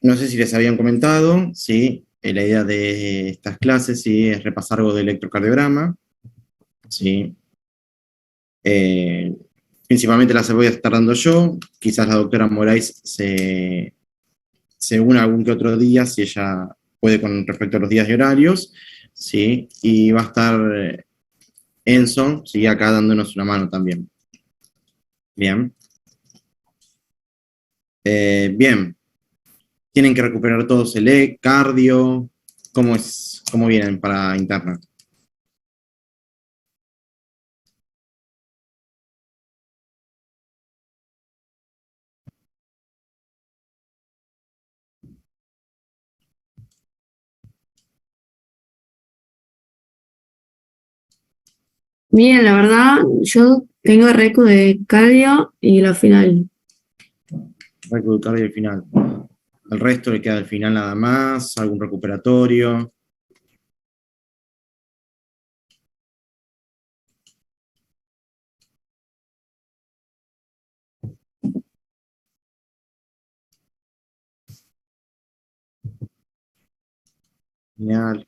No sé si les habían comentado, sí, la idea de estas clases, sí, es repasar algo de electrocardiograma, sí. Eh, Principalmente las voy a estar dando yo, quizás la doctora Moraes se una algún que otro día, si ella puede con respecto a los días y horarios, sí, y va a estar Enzo, sí, acá dándonos una mano también. Bien. Bien, tienen que recuperar todos el cardio, ¿cómo vienen para interna? Bien, la verdad, yo tengo récord de cardio y la final. Récord cardio al final. El resto le queda al final nada más, algún recuperatorio. Genial.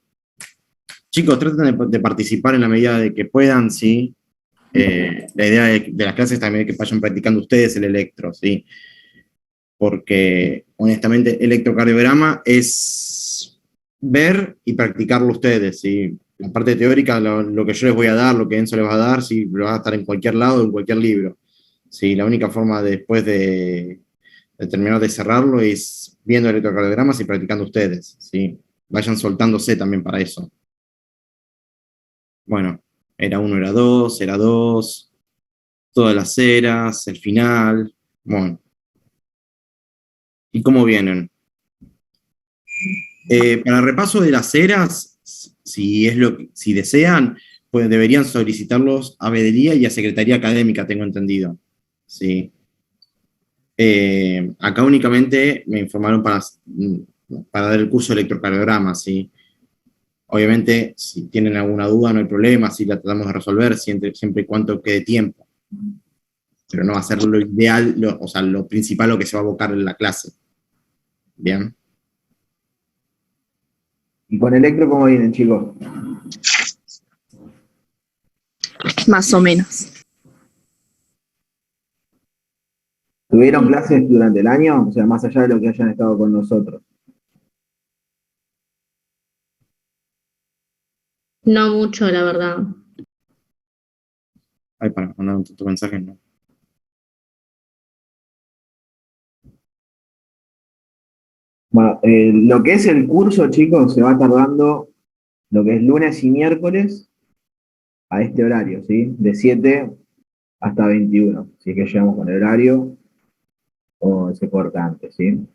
Chicos, traten de participar en la medida de que puedan, ¿sí? La idea de las clases también es que vayan practicando ustedes el electro, ¿sí? Porque honestamente electrocardiograma es ver y practicarlo ustedes, ¿sí? La parte teórica, lo que yo les voy a dar, lo que Enzo les va a dar, sí, lo va a estar en cualquier lado, en cualquier libro. Sí, la única forma después de terminar de cerrarlo es viendo electrocardiogramas y practicando ustedes, ¿sí? Vayan soltándose también para eso. Bueno, era uno, era dos, todas las eras, el final, bueno. ¿Y cómo vienen? Para el repaso de las eras, si desean, pues deberían solicitarlos a Veeduría y a Secretaría Académica, tengo entendido. Sí. Acá únicamente me informaron para dar el curso de electrocardiograma, ¿sí? Obviamente, si tienen alguna duda, no hay problema, si la tratamos de resolver, siempre y cuando quede tiempo. Pero no va a ser lo ideal, o sea, lo principal, lo que se va a abocar en la clase. Bien. ¿Y con Electro cómo vienen, chicos? Más o menos. ¿Tuvieron clases durante el año? O sea, más allá de lo que hayan estado con nosotros. No mucho, la verdad. Ay, para mandar tu mensaje, ¿no? Bueno, lo que es el curso, chicos, se va tardando lo que es lunes y miércoles a este horario, ¿sí? De 7 hasta 21. Si es que llegamos con el horario o se corta antes, ¿sí?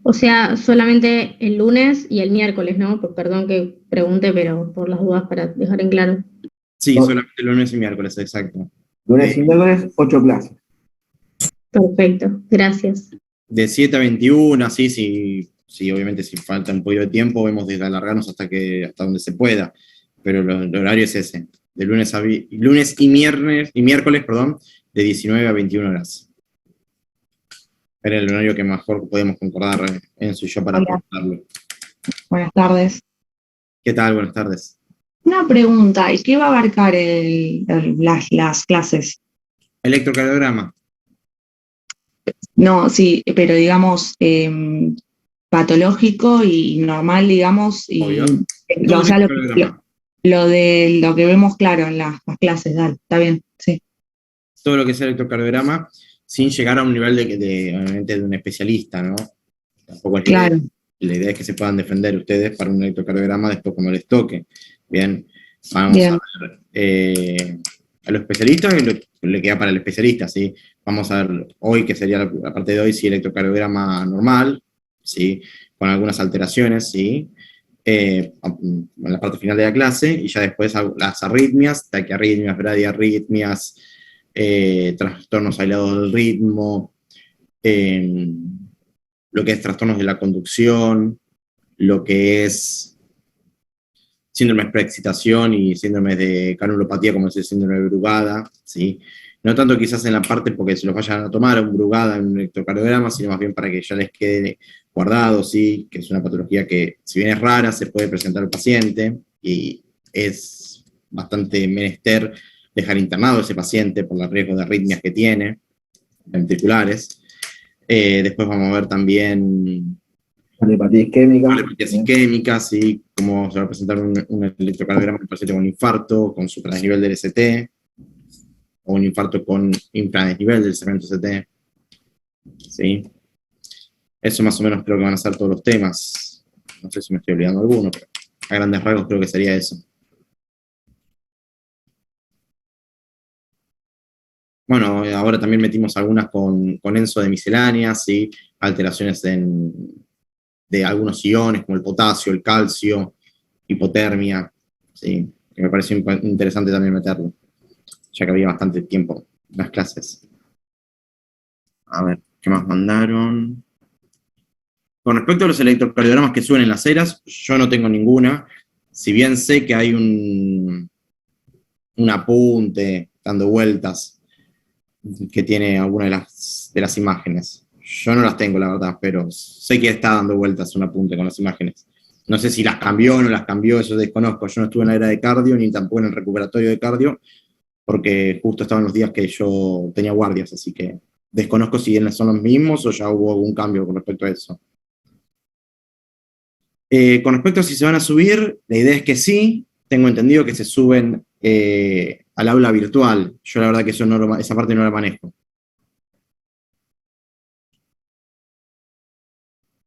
O sea, solamente el lunes y el miércoles, ¿no? Perdón que pregunte, pero por las dudas para dejar en claro. Sí, solamente lunes y miércoles, exacto. Lunes y miércoles, 8 clases. Perfecto, gracias. De 7 a 21, así, sí, obviamente si falta un poquito de tiempo, vemos de alargarnos hasta donde se pueda, pero el horario es ese, de lunes y miércoles, perdón, de 19 a 21 horas. Era el horario que mejor podemos concordar Enzo y yo para Hola, acordarlo. buenas tardes. ¿Qué tal? Buenas tardes. Una pregunta, ¿y qué va a abarcar las clases? Electrocardiograma. No, sí, pero digamos patológico y normal, digamos, Obvio. y Todo o sea, electrocardiograma. lo de lo que vemos claro en las clases, dale, está bien, sí. Todo lo que es electrocardiograma, sin llegar a un nivel obviamente, de un especialista, ¿no? Tampoco es la idea. Claro, La idea es que se puedan defender ustedes para un electrocardiograma después como les toque. Bien, vamos a bien, ver a los especialistas y lo que le queda para el especialista, ¿sí? Vamos a ver hoy, que sería la parte de hoy, si electrocardiograma normal, ¿sí? Con algunas alteraciones, ¿sí? En la parte final de la clase, y ya después las arritmias, taquiarritmias, bradiarritmias, trastornos aislados del ritmo, lo que es trastornos de la conducción, lo que es, síndromes de preexcitación y síndromes de canulopatía, como es el síndrome de Brugada, ¿sí? No tanto quizás en la parte porque se los vayan a tomar un Brugada en un electrocardiograma, sino más bien para que ya les quede guardado, ¿sí? Que es una patología que, si bien es rara, se puede presentar al paciente y es bastante menester dejar internado a ese paciente por los riesgos de arritmias que tiene, ventriculares. Después vamos a ver también Cardiopatía isquémica. cardiopatía isquémica, ¿sí? Cómo se va a presentar un electrocardiograma del paciente con nivel con supradesnivel del ST, o un infarto con infradesnivel del segmento ST. ¿Sí? Eso más o menos creo que van a ser todos los temas. No sé si me estoy olvidando alguno, pero a grandes rasgos creo que sería eso. Bueno, ahora también metimos algunas con ENSO de misceláneas, ¿sí? Alteraciones de algunos iones, como el potasio, el calcio, hipotermia, ¿sí? Que me pareció interesante también meterlo, ya que había bastante tiempo en las clases. A ver, ¿qué más mandaron? Con respecto a los electrocardiogramas que suben en las eras, yo no tengo ninguna, si bien sé que hay un apunte dando vueltas que tiene alguna de las imágenes. Yo no las tengo, la verdad, pero sé que está dando vueltas un apunte con las imágenes. No sé si las cambió o no las cambió, eso desconozco. Yo no estuve en la era de cardio, ni tampoco en el recuperatorio de cardio, porque justo estaban los días que yo tenía guardias, así que desconozco si son los mismos o ya hubo algún cambio con respecto a eso. Con respecto a si se van a subir, la idea es que sí, tengo entendido que se suben al aula virtual. Yo la verdad que esa parte no la manejo.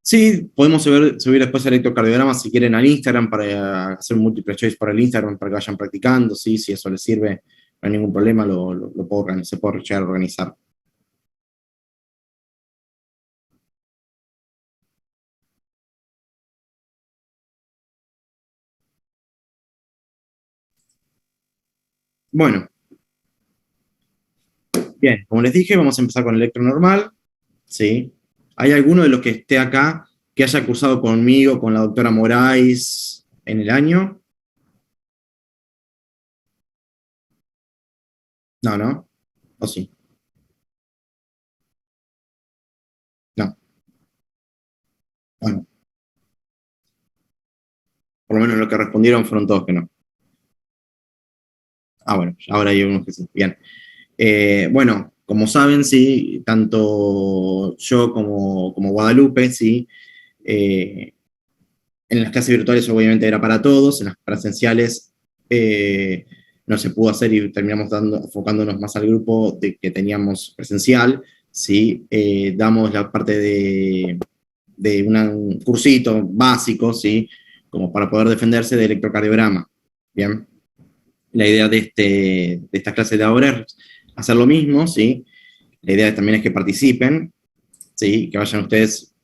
Sí, podemos subir después el electrocardiograma si quieren al Instagram para hacer un multiple choice para el Instagram para que vayan practicando. Sí, si eso les sirve, no hay ningún problema, lo puedo organizar, se puede llegar a organizar. Bueno, bien, como les dije, vamos a empezar con el electro normal. ¿Sí? ¿Hay alguno de los que esté acá que haya cursado conmigo, con la doctora Moraes, en el año? No, ¿no? ¿O sí? No. Bueno, por lo menos lo que respondieron fueron todos que no. Ah, bueno, ahora hay unos que sí. Bien. Bueno, como saben, sí, tanto yo como Guadalupe, sí, en las clases virtuales obviamente era para todos, en las presenciales no se pudo hacer y terminamos enfocándonos más al grupo que teníamos presencial, ¿sí? Damos la parte de un cursito básico, ¿sí? Como para poder defenderse de electrocardiograma, ¿bien? La idea de esta clase de ahora es hacer lo mismo, ¿sí? La idea también es que participen, ¿sí? Que vayan ustedes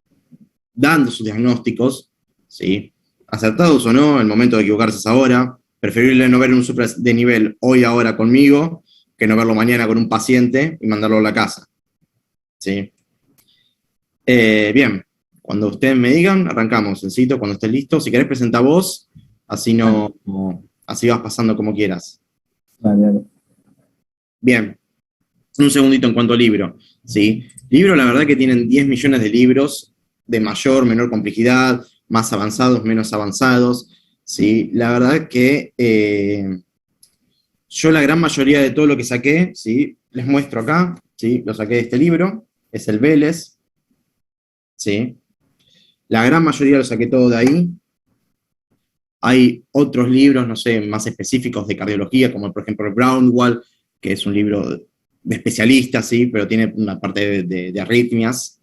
dando sus diagnósticos, ¿sí? Acertados o no, el momento de equivocarse es ahora. Preferible no ver un supra de nivel hoy, ahora conmigo, que no verlo mañana con un paciente y mandarlo a la casa, ¿sí? Bien, cuando ustedes me digan, arrancamos, sencillo, cuando estés listo. Si querés, presenta vos, así así vas pasando como quieras. Dale, dale. Bien, un segundito en cuanto al libro, ¿sí? Libro, la verdad que tienen 10 millones de libros de mayor, menor complejidad, más avanzados, menos avanzados, ¿sí? La verdad que yo la gran mayoría de todo lo que saqué, ¿sí? Les muestro acá, ¿sí? Lo saqué de este libro, es el Vélez, ¿sí? La gran mayoría lo saqué todo de ahí. Hay otros libros, no sé, más específicos de cardiología, como por ejemplo el Brownwall, que es un libro de especialistas, ¿sí? Pero tiene una parte de arritmias,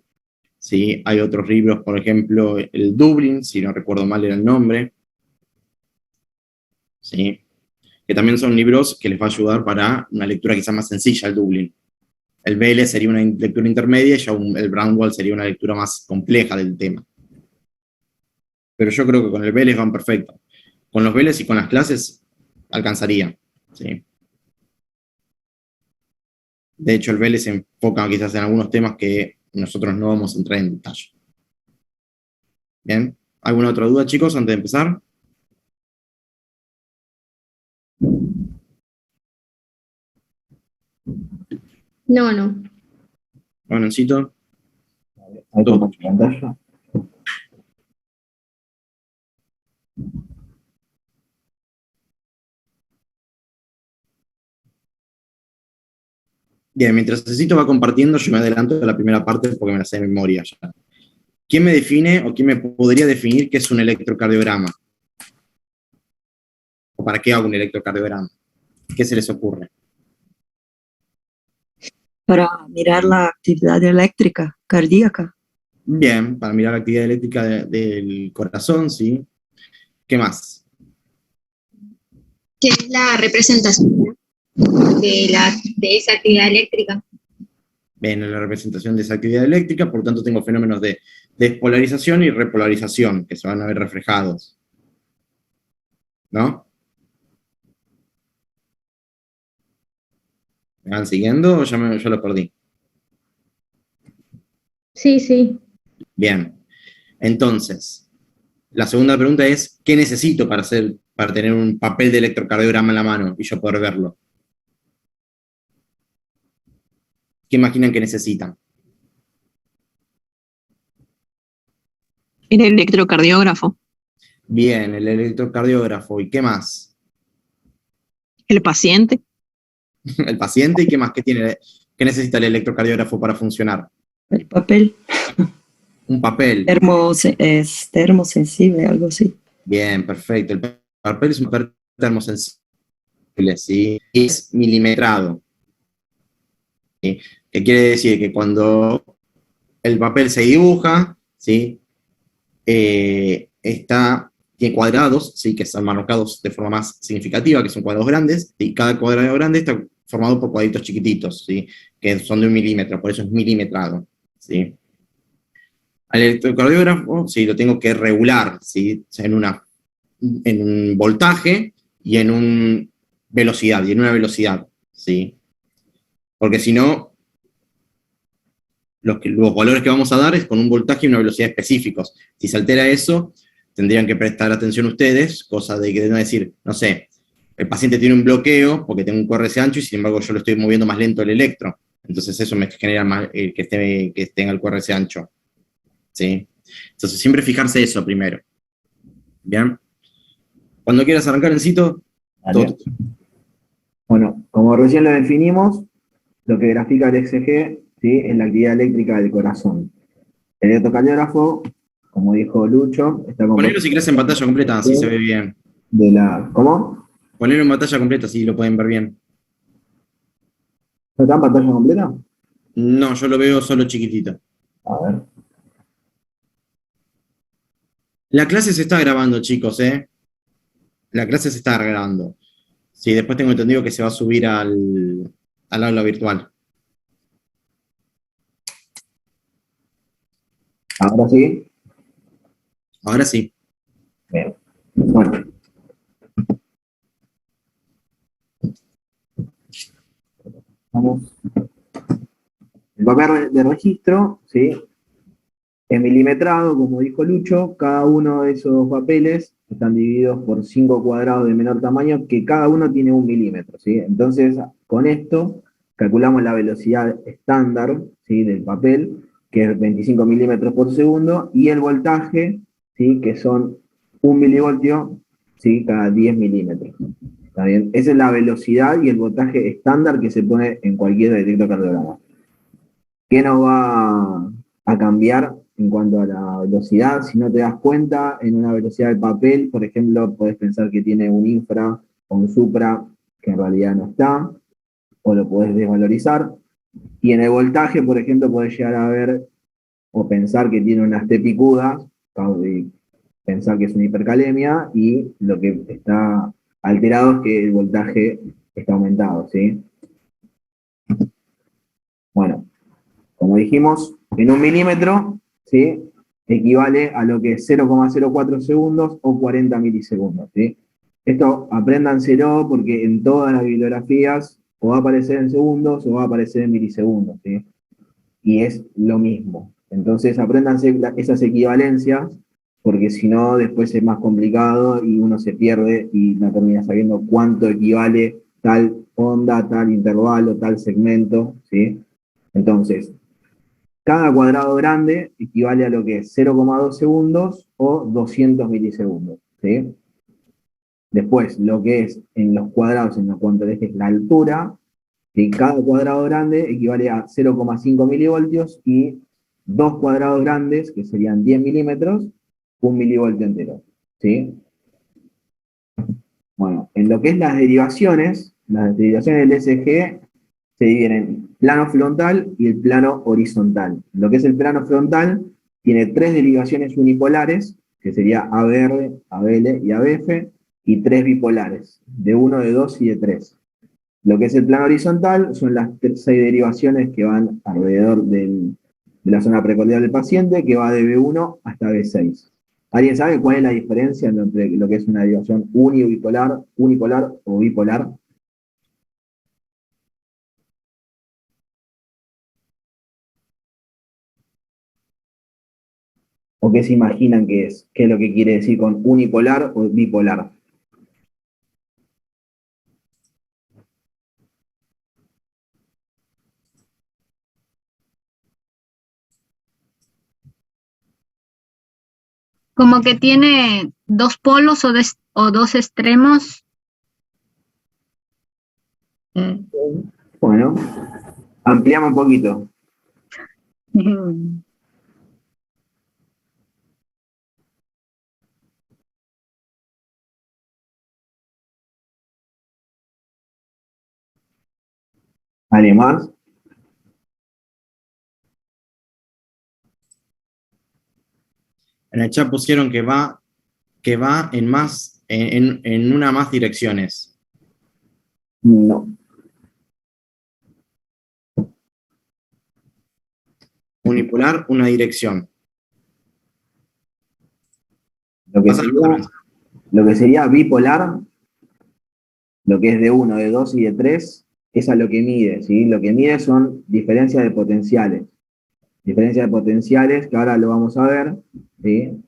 ¿sí? Hay otros libros, por ejemplo, el Dublin, si no recuerdo mal era el nombre, ¿sí? Que también son libros que les va a ayudar para una lectura quizás más sencilla, el Dublin. El Vélez sería una lectura intermedia y ya el Brownwall sería una lectura más compleja del tema. Pero yo creo que con el Vélez van perfecto. Con los Vélez y con las clases alcanzaría, ¿sí? De hecho, el Vélez se enfoca quizás en algunos temas que nosotros no vamos a entrar en detalle. Bien, ¿alguna otra duda, chicos, antes de empezar? No, no. Bueno, Encito. Ahí comparto pantalla. Bien, mientras Encito va compartiendo, yo me adelanto a la primera parte porque me la sé de memoria ya. ¿Quién me define o quién me podría definir qué es un electrocardiograma? ¿O para qué hago un electrocardiograma? ¿Qué se les ocurre? Para mirar la actividad eléctrica cardíaca. Bien, para mirar la actividad eléctrica del corazón, ¿sí? ¿Qué más? Que es la representación de esa actividad eléctrica. Bien, en la representación de esa actividad eléctrica, por lo tanto tengo fenómenos de despolarización y repolarización, que se van a ver reflejados. ¿No? ¿Me van siguiendo o ya lo perdí? Sí, sí. Bien. Entonces, la segunda pregunta es, ¿qué necesito para tener un papel de electrocardiograma en la mano y yo poder verlo? ¿Qué imaginan que necesitan? El electrocardiógrafo. Bien, el electrocardiógrafo. ¿Y qué más? El paciente. El paciente. ¿Y qué más? ¿Qué necesita el electrocardiógrafo para funcionar? El papel. Un papel. Es termosensible, algo así. Bien, perfecto. El papel es un papel termosensible, ¿sí? Y es milimetrado. ¿Sí? ¿Qué quiere decir? Que cuando el papel se dibuja, ¿sí? Tiene cuadrados, ¿sí? Que están marcados de forma más significativa, que son cuadrados grandes, y cada cuadrado grande está formado por cuadritos chiquititos, ¿sí? Que son de 1 milímetro, por eso es milimetrado, ¿sí? Al electrocardiógrafo, sí, lo tengo que regular, ¿sí? O sea, en un voltaje y en una velocidad, ¿sí? Porque si no, los valores que vamos a dar es con un voltaje y una velocidad específicos. Si se altera eso, tendrían que prestar atención ustedes, cosa de que deben decir, no sé, el paciente tiene un bloqueo porque tengo un QRS ancho y sin embargo yo lo estoy moviendo más lento el electro. Entonces eso me genera más que tenga el QRS ancho. ¿Sí? Entonces siempre fijarse eso primero. ¿Bien? Cuando quieras arrancar, Encito, todo. Bueno, como recién lo definimos, lo que grafica el ECG, ¿sí? Es la actividad eléctrica del corazón. El electrocardiógrafo, como dijo Lucho, está Ponelo si querés en pantalla completa, así se ve bien. ¿Cómo? Ponelo en pantalla completa, así lo pueden ver bien. ¿No está en pantalla completa? No, yo lo veo solo chiquitito. A ver. La clase se está grabando, chicos, ¿eh? La clase se está grabando. Sí, después tengo entendido que se va a subir al aula virtual. ¿Ahora sí? Ahora sí. Bien. Bueno. Vamos. El papel de registro, ¿sí? Es milimetrado, como dijo Lucho. Cada uno de esos papeles están divididos por 5 cuadrados de menor tamaño, que cada uno tiene 1 milímetro, ¿sí? Entonces, con esto calculamos la velocidad estándar, ¿sí? Del papel, que es 25 milímetros por segundo, y el voltaje, ¿sí? Que son 1 milivoltio, ¿sí? Cada 10 milímetros. ¿Está bien? Esa es la velocidad y el voltaje estándar que se pone en cualquier electrocardiograma. ¿Qué nos va a cambiar en cuanto a la velocidad? Si no te das cuenta, en una velocidad de papel, por ejemplo, podés pensar que tiene un infra o un supra, que en realidad no está, o lo podés desvalorizar. Y en el voltaje, por ejemplo, podés llegar a ver o pensar que tiene unas T picudas, y pensar que es una hipercalemia, y lo que está alterado es que el voltaje está aumentado, ¿sí? Bueno, como dijimos, en 1 milímetro, ¿sí? Equivale a lo que es 0,04 segundos o 40 milisegundos, ¿sí? Esto apréndanselo porque en todas las bibliografías o va a aparecer en segundos o va a aparecer en milisegundos, ¿sí? Y es lo mismo. Entonces apréndanse esas equivalencias porque si no después es más complicado y uno se pierde y no termina sabiendo cuánto equivale tal onda, tal intervalo, tal segmento, ¿sí? Entonces, cada cuadrado grande equivale a lo que es 0,2 segundos o 200 milisegundos, ¿sí? Después, lo que es en los cuadrados, en cuanto a es la altura, que cada cuadrado grande equivale a 0,5 milivoltios y dos cuadrados grandes, que serían 10 milímetros, 1 milivoltio entero, ¿sí? Bueno, en lo que es las derivaciones del SG se dividen en plano frontal y el plano horizontal. Lo que es el plano frontal tiene tres derivaciones unipolares, que sería ABR, ABL y ABF, y tres bipolares, de 1, de 2 y de 3. Lo que es el plano horizontal son las 6 derivaciones que van alrededor de la zona precordial del paciente, que va de B1 hasta B6. ¿Alguien sabe cuál es la diferencia entre lo que es una derivación unipolar, unipolar o bipolar? ¿O qué se imaginan que es? ¿Qué es lo que quiere decir con unipolar o bipolar? Como que tiene dos polos o dos extremos. Bueno, ampliamos un poquito. ¿Alguien más? En el chat pusieron que va en más, en una más direcciones. No. Unipolar, una dirección. Lo que sería bipolar, lo que es de 1, de 2 y de 3, es a lo que mide, ¿sí? Lo que mide son diferencias de potenciales. Diferencias de potenciales, que ahora lo vamos a ver, ¿sí?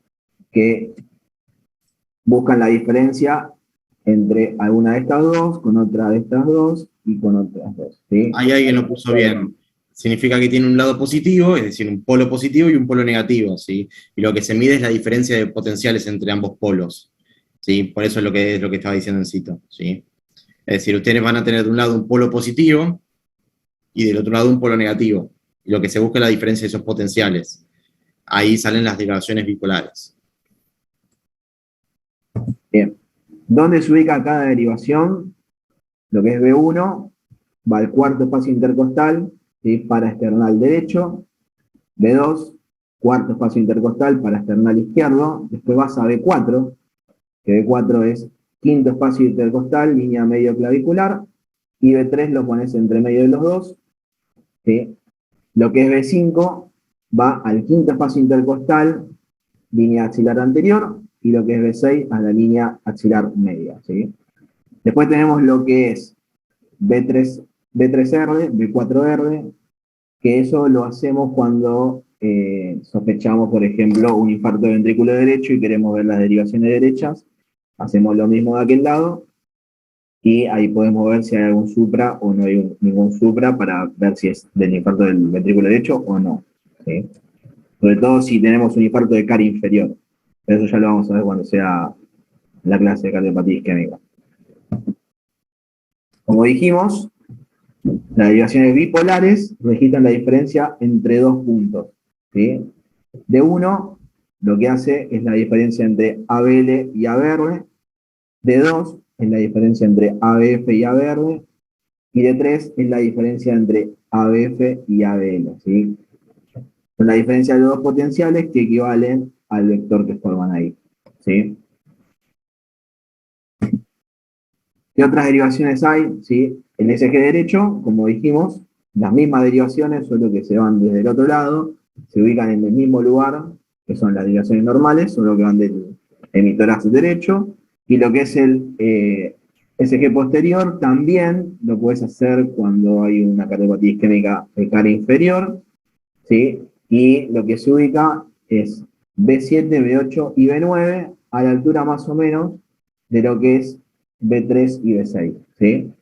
Que buscan la diferencia entre alguna de estas dos, con otra de estas dos y con otras dos, ¿sí? Ahí alguien lo puso bien. Significa que tiene un lado positivo, es decir, un polo positivo y un polo negativo, ¿sí? Y lo que se mide es la diferencia de potenciales entre ambos polos, ¿sí? Por eso es lo que estaba diciendo Encito, ¿sí? Es decir, ustedes van a tener de un lado un polo positivo y del otro lado un polo negativo. Y lo que se busca es la diferencia de esos potenciales. Ahí salen las derivaciones bipolares. Bien. ¿Dónde se ubica cada derivación? Lo que es B1 va al cuarto espacio intercostal, ¿sí? Para external derecho. B2, cuarto espacio intercostal para external izquierdo. Después vas a B4, que B4 es quinto espacio intercostal, línea medio clavicular. Y B3 lo pones entre medio de los dos, ¿sí? Lo que es B5 va al quinto espacio intercostal, línea axilar anterior, y lo que es B6 a la línea axilar media, ¿sí? Después tenemos lo que es B3, B3R, B4R, que eso lo hacemos cuando sospechamos, por ejemplo, un infarto de ventrículo derecho y queremos ver las derivaciones derechas. Hacemos lo mismo de aquel lado y ahí podemos ver si hay algún supra o no hay ningún supra para ver si es del infarto del ventrículo derecho o no, ¿sí? Sobre todo si tenemos un infarto de cara inferior. Pero eso ya lo vamos a ver cuando sea la clase de cardiopatía isquémica. Como dijimos, las derivaciones bipolares registran la diferencia entre dos puntos, ¿sí? De 1, lo que hace es la diferencia entre ABL y ABR. De 2, es la diferencia entre ABF y ABR. Y de 3, es la diferencia entre ABF y ABL, ¿sí? Son la diferencia de los dos potenciales que equivalen al vector que forman ahí, ¿sí? ¿Qué otras derivaciones hay? ¿Sí? El SG derecho, como dijimos, las mismas derivaciones, solo que se van desde el otro lado, se ubican en el mismo lugar, que son las derivaciones normales, solo que van del hemitorax derecho, y lo que es el SG posterior también lo puedes hacer cuando hay una cardiopatía isquémica de cara inferior, ¿sí? Y lo que se ubica es B7, B8 y B9 a la altura más o menos de lo que es B3 y B6, ¿sí?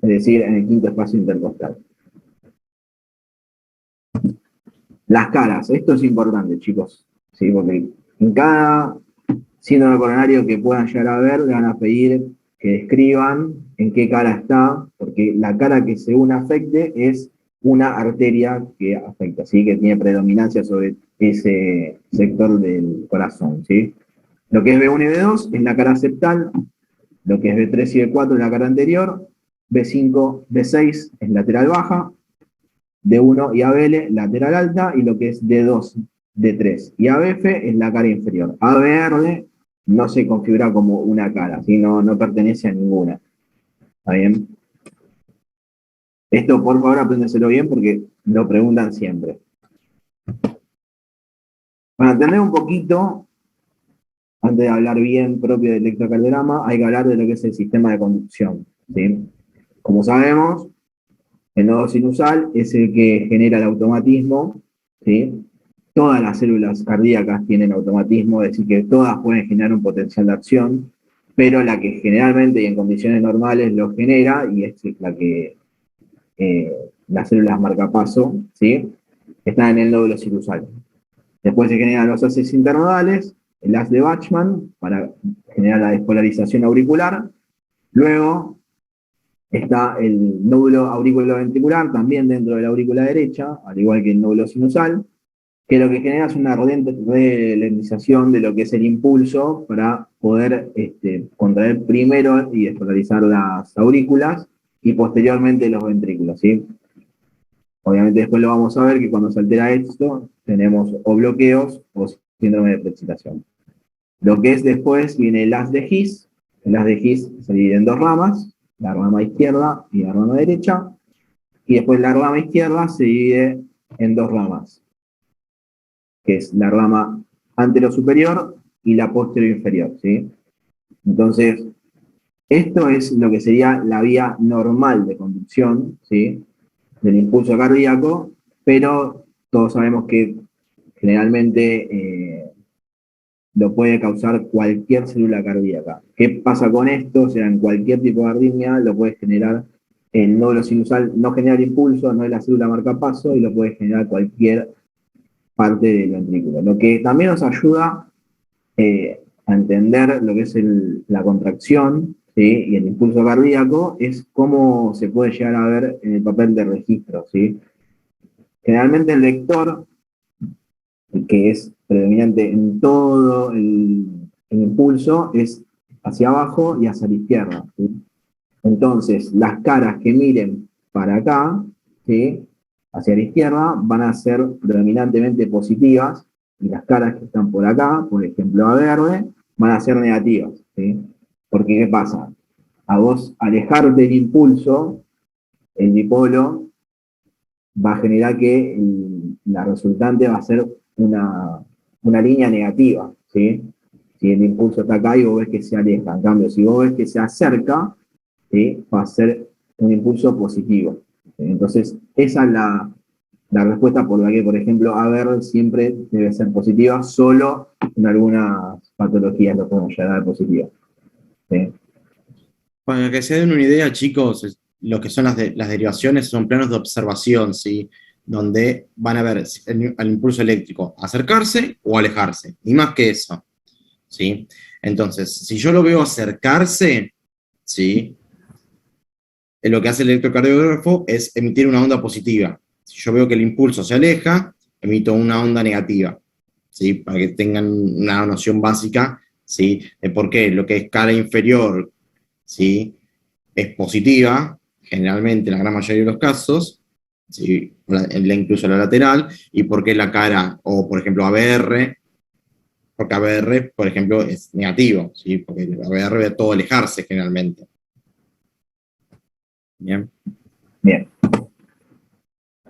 es decir, en el quinto espacio intercostal. Las caras, esto es importante, chicos, ¿sí? Porque en cada síndrome coronario que puedan llegar a ver, le van a pedir que describan en qué cara está, porque la cara que según afecte es una arteria que afecta, ¿sí? Que tiene predominancia sobre ese sector del corazón, ¿sí? Lo que es B1 y B2 es la cara septal, lo que es B3 y B4 es la cara anterior, B5, B6 es lateral baja, D1 y ABL lateral alta, y lo que es D2, D3 y ABF es la cara inferior. ABR no se configura como una cara, ¿sí? No pertenece a ninguna. ¿Está bien? Esto, por favor, apréndenselo bien porque lo preguntan siempre. Para entender un poquito, antes de hablar bien propio del electrocardiograma, hay que hablar de lo que es el sistema de conducción, ¿sí? Como sabemos, el nodo sinusal es el que genera el automatismo, ¿sí? Todas las células cardíacas tienen automatismo, es decir, que todas pueden generar un potencial de acción, pero la que generalmente y en condiciones normales lo genera, y es la que las células marcapaso, ¿sí? Está en el nódulo sinusal. Después se generan los haces internodales, el haz de Bachmann para generar la despolarización auricular. Luego está el nódulo auriculoventricular, también dentro de la aurícula derecha, al igual que el nódulo sinusal, que lo que genera es una ralentización de lo que es el impulso para poder contraer primero y despolarizar las aurículas y posteriormente los ventrículos, ¿sí? Obviamente después lo vamos a ver que cuando se altera esto, tenemos o bloqueos o síndrome de preexcitación. Lo que es después viene el haz de His. El haz de His se divide en dos ramas, la rama izquierda y la rama derecha, y después la rama izquierda se divide en dos ramas, que es la rama anterosuperior y la posterior inferior, ¿sí? Entonces, esto es lo que sería la vía normal de conducción, ¿sí? Del impulso cardíaco, pero todos sabemos que generalmente lo puede causar cualquier célula cardíaca. ¿Qué pasa con esto? O sea, en cualquier tipo de arritmia lo puede generar el nódulo sinusal, no genera el impulso, no es la célula marcapaso, y lo puede generar cualquier parte del ventrículo. Lo que también nos ayuda a entender lo que es la contracción, ¿sí? Y el impulso cardíaco es cómo se puede llegar a ver en el papel de registro, ¿sí? Generalmente el vector, que es predominante en todo el impulso, es hacia abajo y hacia la izquierda, ¿sí? Entonces, las caras que miren para acá, ¿sí? Hacia la izquierda, van a ser predominantemente positivas, y las caras que están por acá, por ejemplo a verde, van a ser negativas, ¿sí? Porque, ¿qué pasa? A vos alejarte del impulso, el dipolo va a generar que la resultante va a ser una línea negativa, ¿sí? Si el impulso está acá y vos ves que se aleja, en cambio, si vos ves que se acerca, ¿sí? Va a ser un impulso positivo, ¿sí? Entonces, esa es la respuesta por la que, por ejemplo, ABR siempre debe ser positiva, solo en algunas patologías lo podemos llegar a dar positiva, ¿sí? Para que se den una idea, chicos, lo que son las derivaciones son planos de observación, ¿sí? Donde van a ver el impulso eléctrico acercarse o alejarse, ni más que eso, ¿sí? Entonces, si yo lo veo acercarse, ¿sí? Lo que hace el electrocardiógrafo es emitir una onda positiva. Si yo veo que el impulso se aleja, emito una onda negativa, ¿sí? Para que tengan una noción básica, ¿sí? De por qué lo que es cara inferior, ¿sí? Es positiva, generalmente en la gran mayoría de los casos, ¿sí? Incluso la lateral, y por qué la cara, o por ejemplo ABR, porque ABR, por ejemplo, es negativo, ¿sí? Porque el ABR ve todo alejarse generalmente. Bien. Bien.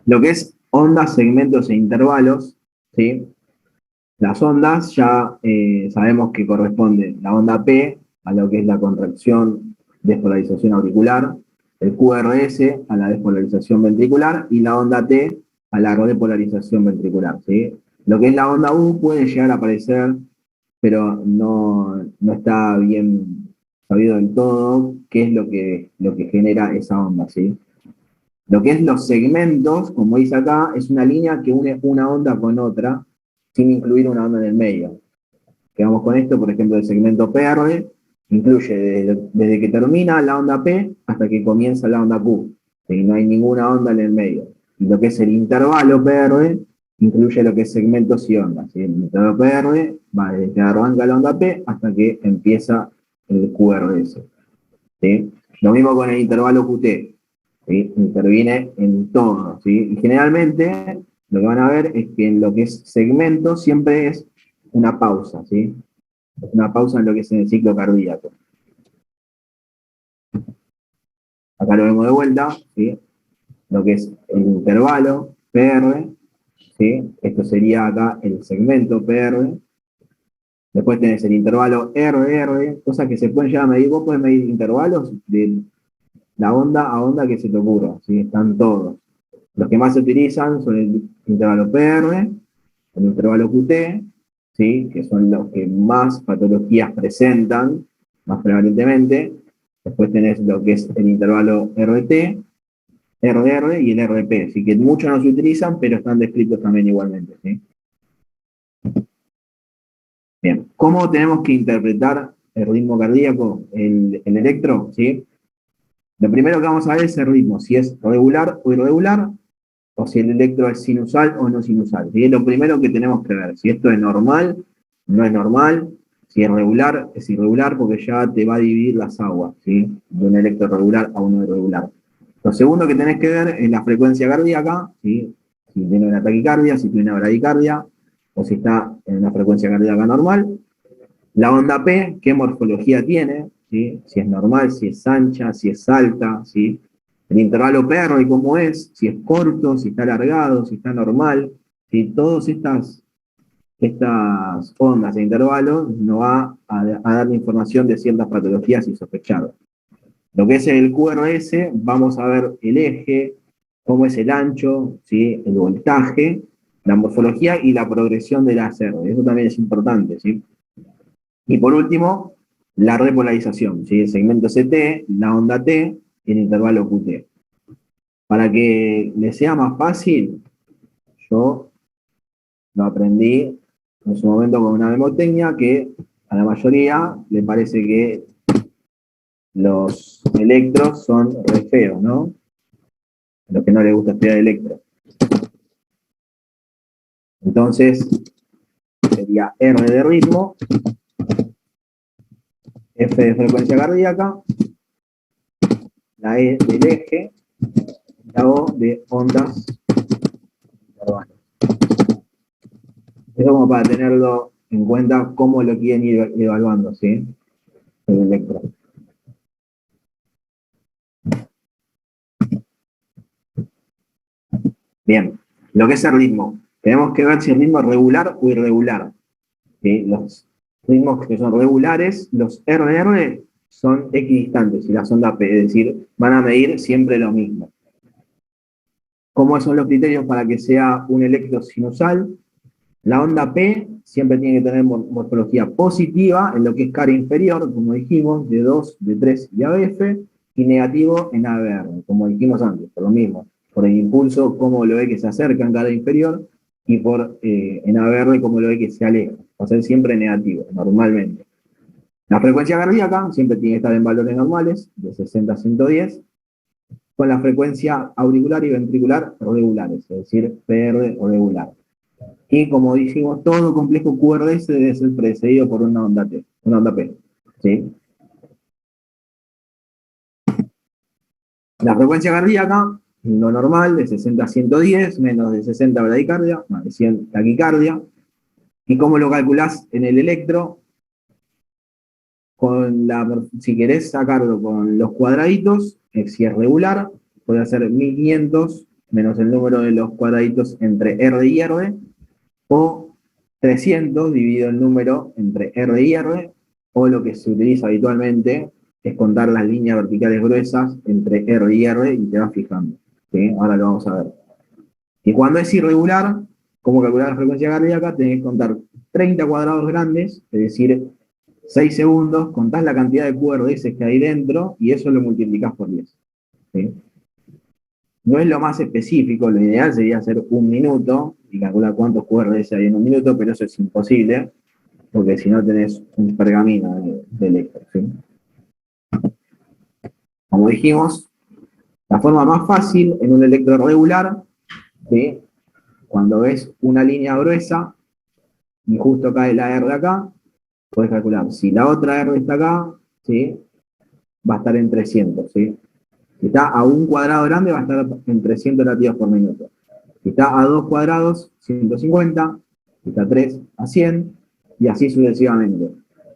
Lo que es ondas, segmentos e intervalos, ¿sí? Las ondas ya sabemos que corresponden la onda P a lo que es la contracción, despolarización auricular, el QRS a la despolarización ventricular y la onda T a la redepolarización ventricular, ¿sí? Lo que es la onda U puede llegar a aparecer, pero no está bien sabido del todo qué es lo que genera esa onda, ¿sí? Lo que es los segmentos, como dice acá, es una línea que une una onda con otra, sin incluir una onda en el medio. Quedamos con esto, por ejemplo, el segmento PR incluye desde que termina la onda P hasta que comienza la onda Q. ¿Sí? No hay ninguna onda en el medio. Y lo que es el intervalo PR incluye lo que es segmentos y ondas. ¿Sí? El intervalo PR va desde que arranca la onda P hasta que empieza el QRS. ¿Sí? Lo mismo con el intervalo QT. ¿Sí? Interviene en todo. ¿Sí? Y generalmente lo que van a ver es que en lo que es segmento siempre es una pausa, ¿sí? Es una pausa en lo que es en el ciclo cardíaco. Acá lo vemos de vuelta, ¿sí? Lo que es el intervalo PR, ¿sí? Esto sería acá el segmento PR. Después tenés el intervalo RR, cosas que se pueden llegar a medir. Vos podés medir intervalos de la onda a onda que se te ocurra, ¿sí? Están todos. Los que más se utilizan son el intervalo PR, el intervalo QT, ¿sí? Que son los que más patologías presentan, más prevalentemente. Después tenés lo que es el intervalo RT, RR y el RP, así que muchos no se utilizan, pero están descritos también igualmente, ¿sí? Bien, ¿cómo tenemos que interpretar el ritmo cardíaco, el electro? ¿Sí? Lo primero que vamos a ver es el ritmo, si es regular o irregular, o si el electro es sinusal o no sinusal. ¿Sí? Es lo primero que tenemos que ver, si esto es normal, no es normal, si es regular, es irregular, porque ya te va a dividir las aguas, ¿sí? De un electro regular a uno irregular. Lo segundo que tenés que ver es la frecuencia cardíaca, ¿sí? Si tiene una taquicardia, si tiene una bradicardia, o si está en una frecuencia cardíaca normal. La onda P, ¿qué morfología tiene? ¿Sí? Si es normal, si es ancha, si es alta, ¿sí? El intervalo PR, ¿cómo es? Si es corto, si está alargado, si está normal. ¿Sí? Todas estas ondas de intervalos nos va a dar información de ciertas patologías insospechadas. Lo que es el QRS, vamos a ver el eje, cómo es el ancho, ¿sí? El voltaje, la morfología y la progresión del láser. Eso también es importante, ¿sí? Y por último, la repolarización, ¿sí? El segmento CT, la onda T y el intervalo QT. Para que les sea más fácil, yo lo aprendí en su momento con una memotecnia que a la mayoría le parece que los electros son re feos, ¿no? A los que no les gusta estudiar electros. Entonces, sería R de ritmo, F de frecuencia cardíaca, la E del eje, la O de ondas intervalos. Eso como para tenerlo en cuenta cómo lo quieren ir evaluando, ¿sí? El electro. Bien, lo que es el ritmo. Tenemos que ver si el ritmo es regular o irregular. ¿Sí? Los ritmos que son regulares, los RR son equidistantes y las ondas P, es decir, van a medir siempre lo mismo. ¿Cómo son los criterios para que sea un electro sinusal? La onda P siempre tiene que tener morfología positiva en lo que es cara inferior, como dijimos, de 2, de 3 y ABF, y negativo en ABR, como dijimos antes, por lo mismo, por el impulso, cómo lo ve que se acerca en cara inferior, y por en ABR, cómo lo ve que se aleja. Va a ser siempre negativo, normalmente. La frecuencia cardíaca siempre tiene que estar en valores normales, de 60 a 110, con la frecuencia auricular y ventricular regulares, es decir, PR regular. Y como dijimos, todo complejo QRS debe ser precedido por una onda T, una onda P. ¿Sí? La frecuencia cardíaca, lo normal, de 60 a 110, menos de 60 bradicardia, más de 100 taquicardia. ¿Y cómo lo calculás en el electro? Si querés sacarlo con los cuadraditos, si es regular, puede ser 1500 menos el número de los cuadraditos entre R y R, o 300 dividido el número entre R y R, o lo que se utiliza habitualmente es contar las líneas verticales gruesas entre R y R y te vas fijando. ¿Sí? Ahora lo vamos a ver. Y cuando es irregular, ¿cómo calcular la frecuencia cardíaca? Tenés que contar 30 cuadrados grandes, es decir, 6 segundos, contás la cantidad de QRS que hay dentro y eso lo multiplicás por 10. ¿Sí? No es lo más específico, lo ideal sería hacer 1 minuto y calcular cuántos QRS hay en 1 minuto, pero eso es imposible, porque si no tenés un pergamino de electros. ¿Sí? Como dijimos, la forma más fácil en un electro regular, ¿sí? Cuando ves una línea gruesa y justo cae la R de acá, puedes calcular. Si la otra R está acá, ¿sí? Va a estar en 300. ¿Sí? Si está a un cuadrado grande, va a estar en 300 latidos por minuto. Si está a 2 cuadrados, 150. Si está a 3, a 100. Y así sucesivamente.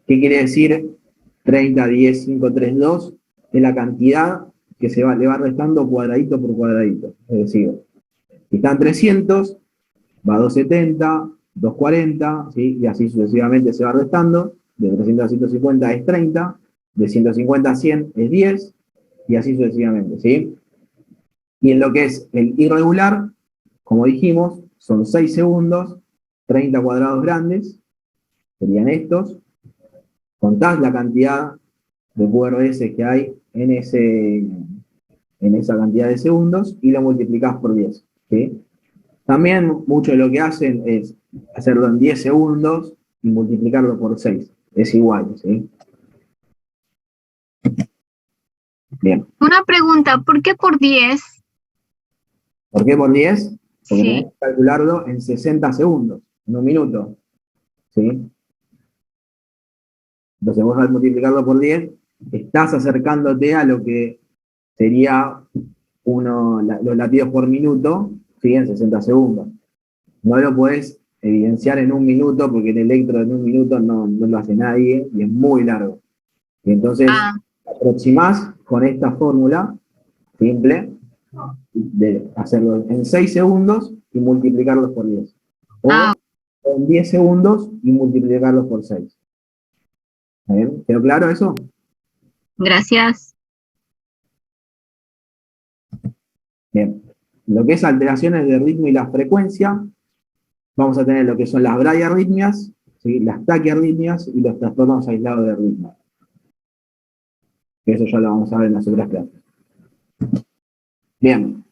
¿Qué quiere decir 30, 10, 5, 3, 2? Es la cantidad que le va restando cuadradito por cuadradito. Es decir, si está en 300, va a 270, 240, ¿sí? Y así sucesivamente se va restando. De 300 a 150 es 30, de 150 a 100 es 10, y así sucesivamente, ¿sí? Y en lo que es el irregular, como dijimos, son 6 segundos, 30 cuadrados grandes, serían estos. Contás la cantidad de QRS que hay en esa cantidad de segundos y lo multiplicás por 10, ¿sí? También mucho de lo que hacen es hacerlo en 10 segundos y multiplicarlo por 6. Es igual, ¿sí? Bien. Una pregunta, ¿por qué por 10? ¿Por qué por 10? Porque Sí. tenés que calcularlo en 60 segundos, en 1 minuto, ¿sí? Entonces vos al multiplicarlo por 10, estás acercándote a lo que sería los latidos por minuto, ¿sí? En 60 segundos. No lo podés evidenciar en 1 minuto, porque el electro en 1 minuto no lo hace nadie y es muy largo. Y entonces, aproximás con esta fórmula simple de hacerlo en 6 segundos y multiplicarlos por 10. O en 10 segundos y multiplicarlos por 6. ¿Bien? ¿Quedó claro eso? Gracias. Bien. Lo que es alteraciones de ritmo y la frecuencia, vamos a tener lo que son las bradiarritmias, ¿sí? Las taquiarritmias y los trastornos aislados de ritmo. Eso ya lo vamos a ver en las otras clases. Bien,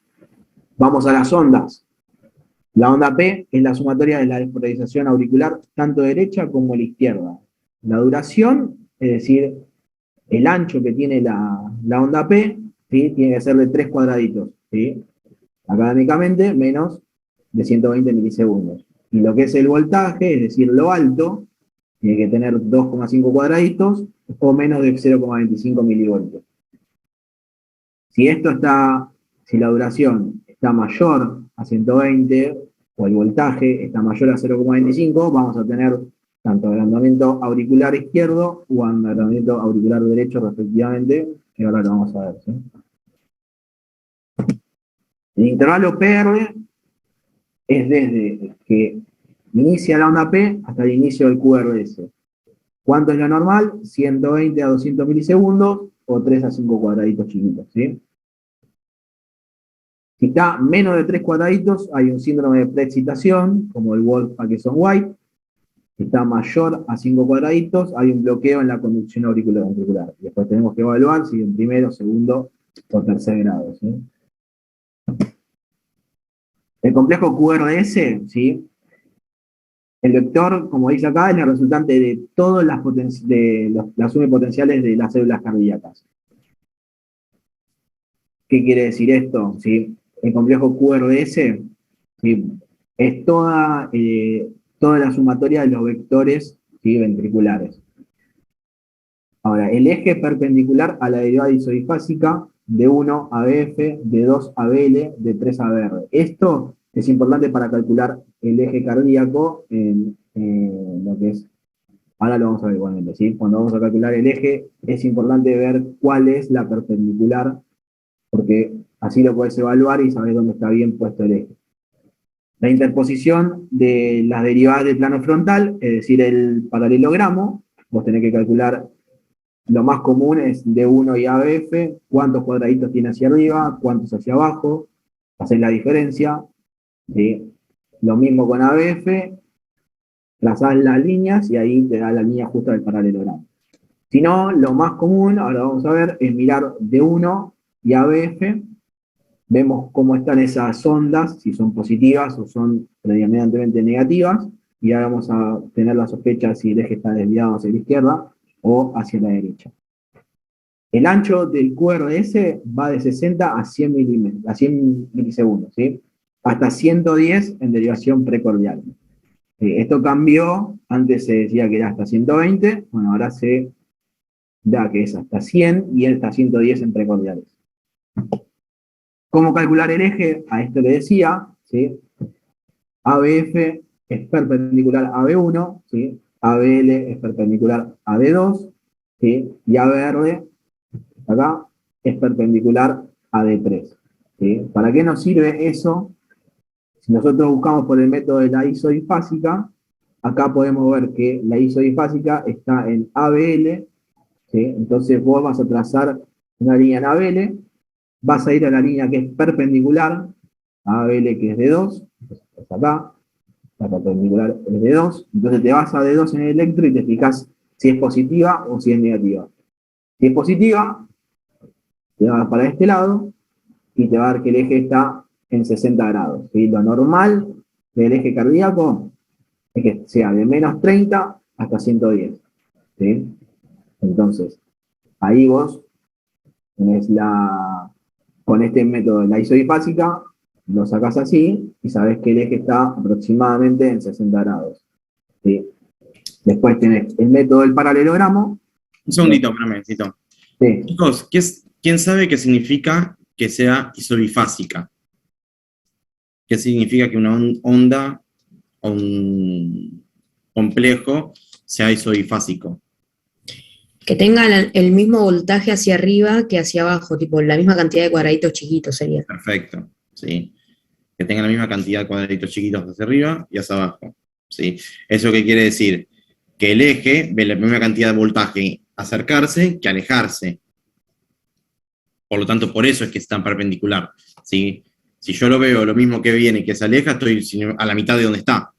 vamos a las ondas. La onda P es la sumatoria de la despolarización auricular tanto derecha como la izquierda. La duración, es decir, el ancho que tiene la onda P, ¿sí? Tiene que ser de 3 cuadraditos, ¿sí? Académicamente, menos de 120 milisegundos. Y lo que es el voltaje, es decir, lo alto, tiene que tener 2,5 cuadraditos o menos de 0,25 milivoltios. Si la duración está mayor a 120 o el voltaje está mayor a 0,25, vamos a tener tanto agrandamiento auricular izquierdo o agrandamiento auricular derecho respectivamente, que ahora lo vamos a ver, ¿sí? El intervalo PR es desde que inicia la onda P hasta el inicio del QRS. ¿Cuánto es lo normal? 120 a 200 milisegundos o 3 a 5 cuadraditos chiquitos, ¿sí? Si está menos de 3 cuadraditos, hay un síndrome de preexcitación, como el Wolff-Parkinson-White. Si está mayor a 5 cuadraditos, hay un bloqueo en la conducción auricular-ventricular. Después tenemos que evaluar si en primero, segundo o tercer grado, ¿sí? El complejo QRS, ¿sí? El vector, como dice acá, es la resultante de todas las sumas potenciales de las células cardíacas. ¿Qué quiere decir esto? ¿Sí? El complejo QRS, ¿sí? Es toda la sumatoria de los vectores, ¿sí? Ventriculares. Ahora, el eje perpendicular a la derivada isodifásica de 1 a BF, de 2 a BL, de 3 a BR. Esto es importante para calcular el eje cardíaco en lo que es, ahora lo vamos a ver igualmente, ¿sí? Cuando vamos a calcular el eje, es importante ver cuál es la perpendicular, porque así lo puedes evaluar y saber dónde está bien puesto el eje. La interposición de las derivadas del plano frontal, es decir, el paralelogramo, vos tenés que calcular. Lo más común es D1 y ABF, cuántos cuadraditos tiene hacia arriba, cuántos hacia abajo, hacer la diferencia, ¿sí? Lo mismo con ABF, trazás las líneas y ahí te da la línea justa del paralelogramo, Si no, lo más común, ahora vamos a ver, es mirar D1 y ABF. Vemos cómo están esas ondas, si son positivas o son predominantemente negativas, y ahora vamos a tener la sospecha si el eje está desviado hacia la izquierda o hacia la derecha. El ancho del QRS va de 60 a 100 milisegundos, ¿sí? Hasta 110 en derivación precordial. Esto cambió, antes se decía que era hasta 120, bueno, ahora se da que es hasta 100 y hasta 110 en precordiales. ¿Cómo calcular el eje? A esto que decía, ¿sí? ABF es perpendicular a B1, ¿sí? ABL es perpendicular a B2, ¿sí? Y ABR, acá, es perpendicular a D3, ¿sí? ¿Para qué nos sirve eso? Si nosotros buscamos por el método de la isodifásica, acá podemos ver que la isodifásica está en ABL, ¿sí? Entonces vos vas a trazar una línea en ABL, vas a ir a la línea que es perpendicular a ABL, que es D2, entonces acá, la perpendicular es D2, entonces te vas a D2 en el electro y te fijas si es positiva o si es negativa. Si es positiva, te va para este lado y te va a dar que el eje está en 60 grados. ¿Sí? Lo normal del eje cardíaco es que sea de menos 30 hasta 110. ¿Sí? Entonces, ahí vos tenés con este método, la isodifásica, lo sacás así y sabés que el eje está aproximadamente en 60 grados. ¿Sí? Después tenés el método del paralelogramo. Un segundito, espérame, necesito. Sí. Chicos, ¿quién sabe qué significa que sea isobifásica? ¿Qué significa que una onda o un complejo sea isodifásico? Que tenga el mismo voltaje hacia arriba que hacia abajo, tipo la misma cantidad de cuadraditos chiquitos sería. Perfecto, ¿sí? Que tenga la misma cantidad de cuadraditos chiquitos hacia arriba y hacia abajo, ¿sí? ¿Eso qué quiere decir? Que el eje ve la misma cantidad de voltaje acercarse que alejarse. Por lo tanto, por eso es que es tan perpendicular, ¿sí? Si yo lo veo lo mismo que viene y que se aleja, estoy a la mitad de donde está,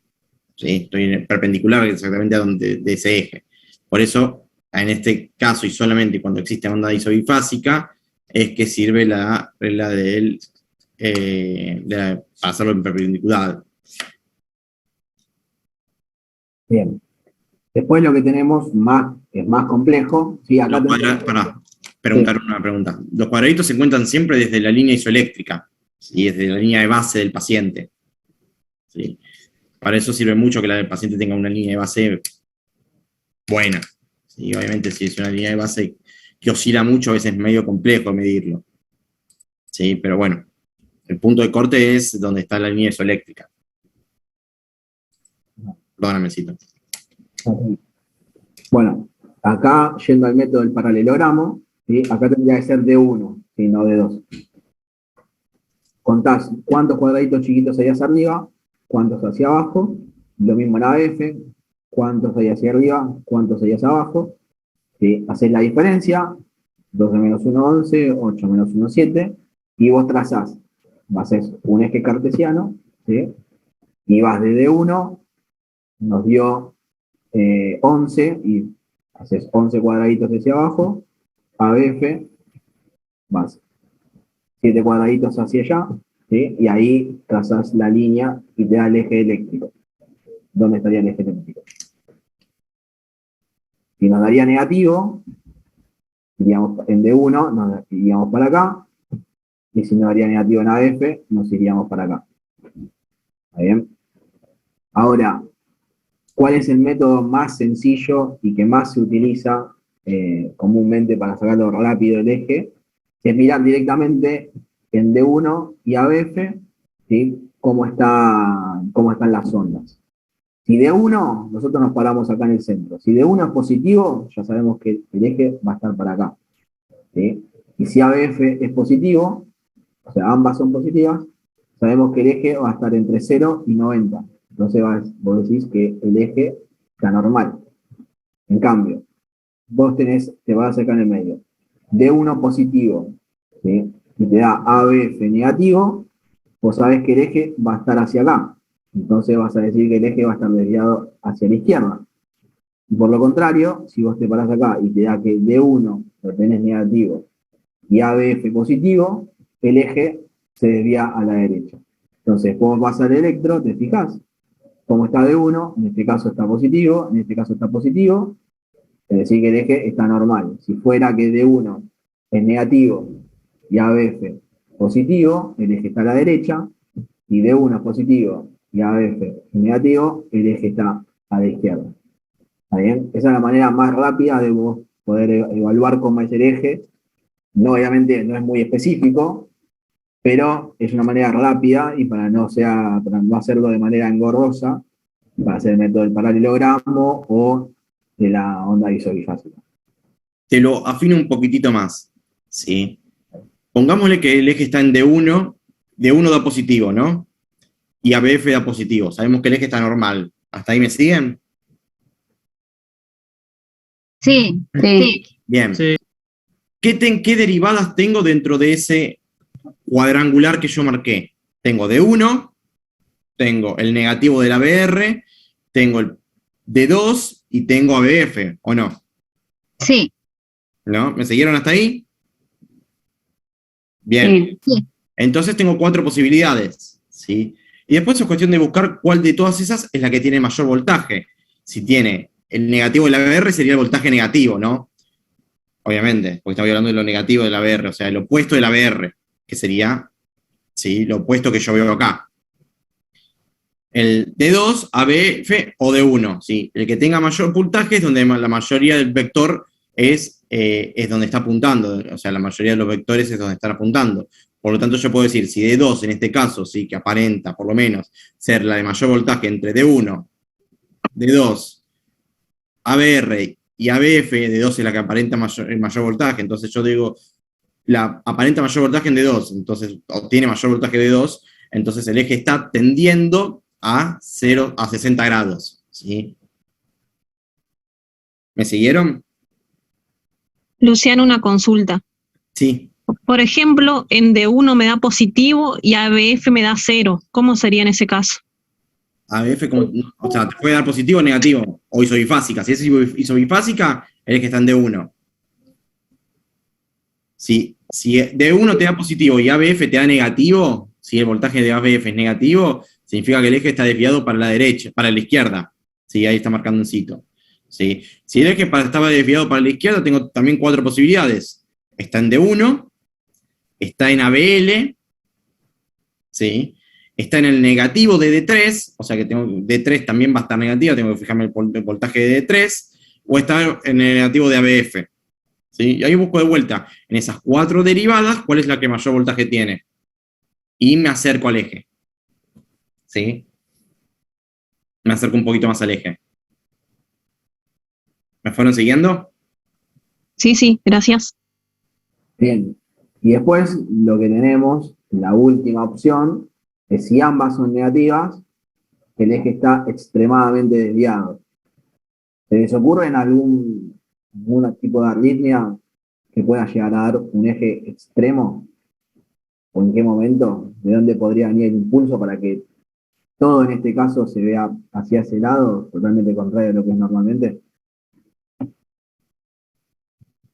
¿sí? Estoy perpendicular exactamente de ese eje. Por eso, en este caso, y solamente cuando existe onda isobifásica, es que sirve la regla para hacerlo en perpendicular. Bien. Después lo que tenemos es más complejo. ¿Sí? Acá Para preguntar una pregunta. Los cuadraditos se encuentran siempre desde la línea isoeléctrica, ¿sí? Desde la línea de base del paciente, ¿sí? Para eso sirve mucho que el paciente tenga una línea de base buena. ¿Sí? Obviamente, si es una línea de base que oscila mucho, a veces es medio complejo medirlo. ¿Sí? Pero bueno, el punto de corte es donde está la línea isoeléctrica. Perdóname, cito. Bueno, acá, yendo al método del paralelogramo, ¿sí? Acá tendría que ser D1, ¿sí? No D2. Contás cuántos cuadraditos chiquitos hay hacia arriba, cuántos hacia abajo, lo mismo en AF, cuántos hay hacia arriba, cuántos hay hacia abajo, ¿sí? Hacés la diferencia, 12 menos 1, 11, 8 menos 1, 7, y vos trazás, haces un eje cartesiano, ¿sí? Y vas de D1, nos dio 11, y haces 11 cuadraditos hacia abajo, ABF, vas 7 cuadraditos hacia allá, ¿sí? Y ahí trazas la línea y te da el eje eléctrico. ¿Dónde estaría el eje eléctrico? Si nos daría negativo, iríamos en D1, nos iríamos para acá, y si nos daría negativo en AF, nos iríamos para acá. ¿Está bien? Ahora, ¿cuál es el método más sencillo y que más se utiliza comúnmente para sacarlo rápido del eje? Es mirar directamente en D1 y ABF, ¿sí? cómo están las ondas. Si D1, nosotros nos paramos acá en el centro. Si D1 es positivo, ya sabemos que el eje va a estar para acá. ¿Sí? Y si ABF es positivo, o sea, ambas son positivas, sabemos que el eje va a estar entre 0 y 90. Entonces vos decís que el eje está normal. En cambio, vos te vas a sacar en el medio. D1 positivo, ¿sí? Y te da ABF negativo, vos sabés que el eje va a estar hacia acá. Entonces vas a decir que el eje va a estar desviado hacia la izquierda. Y por lo contrario, si vos te parás acá y te da que D1 lo tenés negativo y ABF positivo, el eje se desvía a la derecha. Entonces, ¿cómo pasa el electro? ¿Te fijas? Como está D1, en este caso está positivo, en este caso está positivo, es decir, que el eje está normal. Si fuera que D1 es negativo y ABF positivo, el eje está a la derecha, y D1 es positivo y ABF es negativo, el eje está a la izquierda. ¿Está bien? Esa es la manera más rápida de vos poder evaluar cómo es el eje. No, obviamente no es muy específico, pero es una manera rápida y para no hacerlo de manera engorrosa, para hacer el método del paralelogramo o de la onda isobifásica. Te lo afino un poquitito más, ¿sí? Pongámosle que el eje está en D1, D1 da positivo, ¿no? Y ABF da positivo. Sabemos que el eje está normal. ¿Hasta ahí me siguen? Sí, Sí. Bien. Sí. ¿Qué derivadas tengo dentro de ese cuadrangular que yo marqué? Tengo D1, tengo el negativo del ABR, tengo el D2 y tengo ABF, ¿o no? sí, ¿No? ¿Me siguieron hasta ahí? Bien. sí. Entonces tengo 4 posibilidades, ¿sí? Y después es cuestión de buscar cuál de todas esas es la que tiene mayor voltaje. Si tiene el negativo del ABR sería el voltaje negativo, ¿no? Obviamente, porque estamos hablando de lo negativo del ABR, o sea, el opuesto del ABR, que sería, ¿sí? Lo opuesto que yo veo acá. El D2, ABF o D1, ¿sí? El que tenga mayor voltaje es donde la mayoría del vector es donde está apuntando, o sea, la mayoría de los vectores es donde están apuntando. Por lo tanto, yo puedo decir, si D2 en este caso, sí, que aparenta por lo menos ser la de mayor voltaje entre D1, D2, ABR y ABF, D2 es la que aparenta el mayor voltaje, entonces yo digo, la aparenta mayor voltaje en D2, entonces obtiene mayor voltaje de D2, entonces el eje está tendiendo a 60 grados, ¿sí? ¿Me siguieron? Luciano, una consulta. Sí. Por ejemplo, en D1 me da positivo y ABF me da 0. ¿Cómo sería en ese caso? ABF, o sea, te puede dar positivo o negativo, o isobifásica. Si es isobifásica, el eje está en D1. Si D1 te da positivo y ABF te da negativo, si el voltaje de ABF es negativo, significa que el eje está desviado para la derecha, para la izquierda. Sí, ahí está marcando un cito. ¿Sí? Si el eje estaba desviado para la izquierda, tengo también 4 posibilidades. Está en D1, está en ABL, ¿sí? Está en el negativo de D3, o sea que tengo D3 también va a estar negativa, tengo que fijarme el voltaje de D3, o está en el negativo de ABF. ¿Sí? Y ahí busco de vuelta, en esas 4 derivadas, cuál es la que mayor voltaje tiene. Y me acerco al eje. ¿Sí? Me acerco un poquito más al eje. ¿Me fueron siguiendo? Sí, sí, gracias. Bien. Y después lo que tenemos, la última opción, es si ambas son negativas, el eje está extremadamente desviado. ¿Se les ocurre en algún tipo de arritmia que pueda llegar a dar un eje extremo? ¿O en qué momento? ¿De dónde podría venir el impulso para que todo en este caso se vea hacia ese lado, totalmente contrario a lo que es normalmente?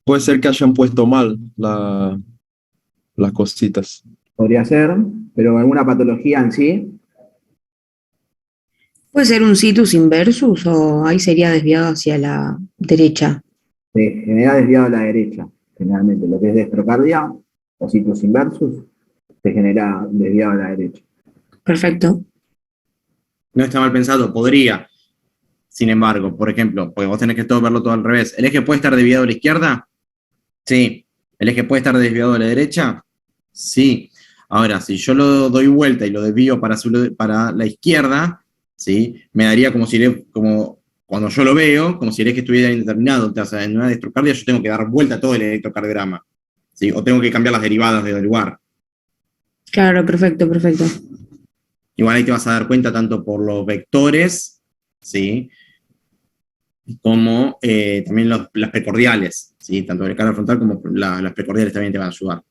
Puede ser que hayan puesto mal las cositas. Podría ser, pero alguna patología en sí. ¿Puede ser un situs inversus o ahí sería desviado hacia la derecha? Se genera desviado a la derecha, generalmente. Lo que es destrocardia o situs inversus se genera desviado a la derecha. Perfecto. No está mal pensado, podría. Sin embargo, por ejemplo, porque vos tenés que verlo todo al revés. ¿El eje puede estar desviado a la izquierda? Sí. ¿El eje puede estar desviado a la derecha? Sí. Ahora, si yo lo doy vuelta y lo desvío para la izquierda, ¿sí? Me daría como cuando yo lo veo, como si el eje estuviera indeterminado. O sea, en una destrocardia yo tengo que dar vuelta a todo el electrocardiograma, ¿sí? O tengo que cambiar las derivadas del lugar. Claro, perfecto, perfecto. Igual ahí te vas a dar cuenta tanto por los vectores, ¿sí? Como también las precordiales, ¿sí? Tanto el cardio frontal como las precordiales también te van a ayudar.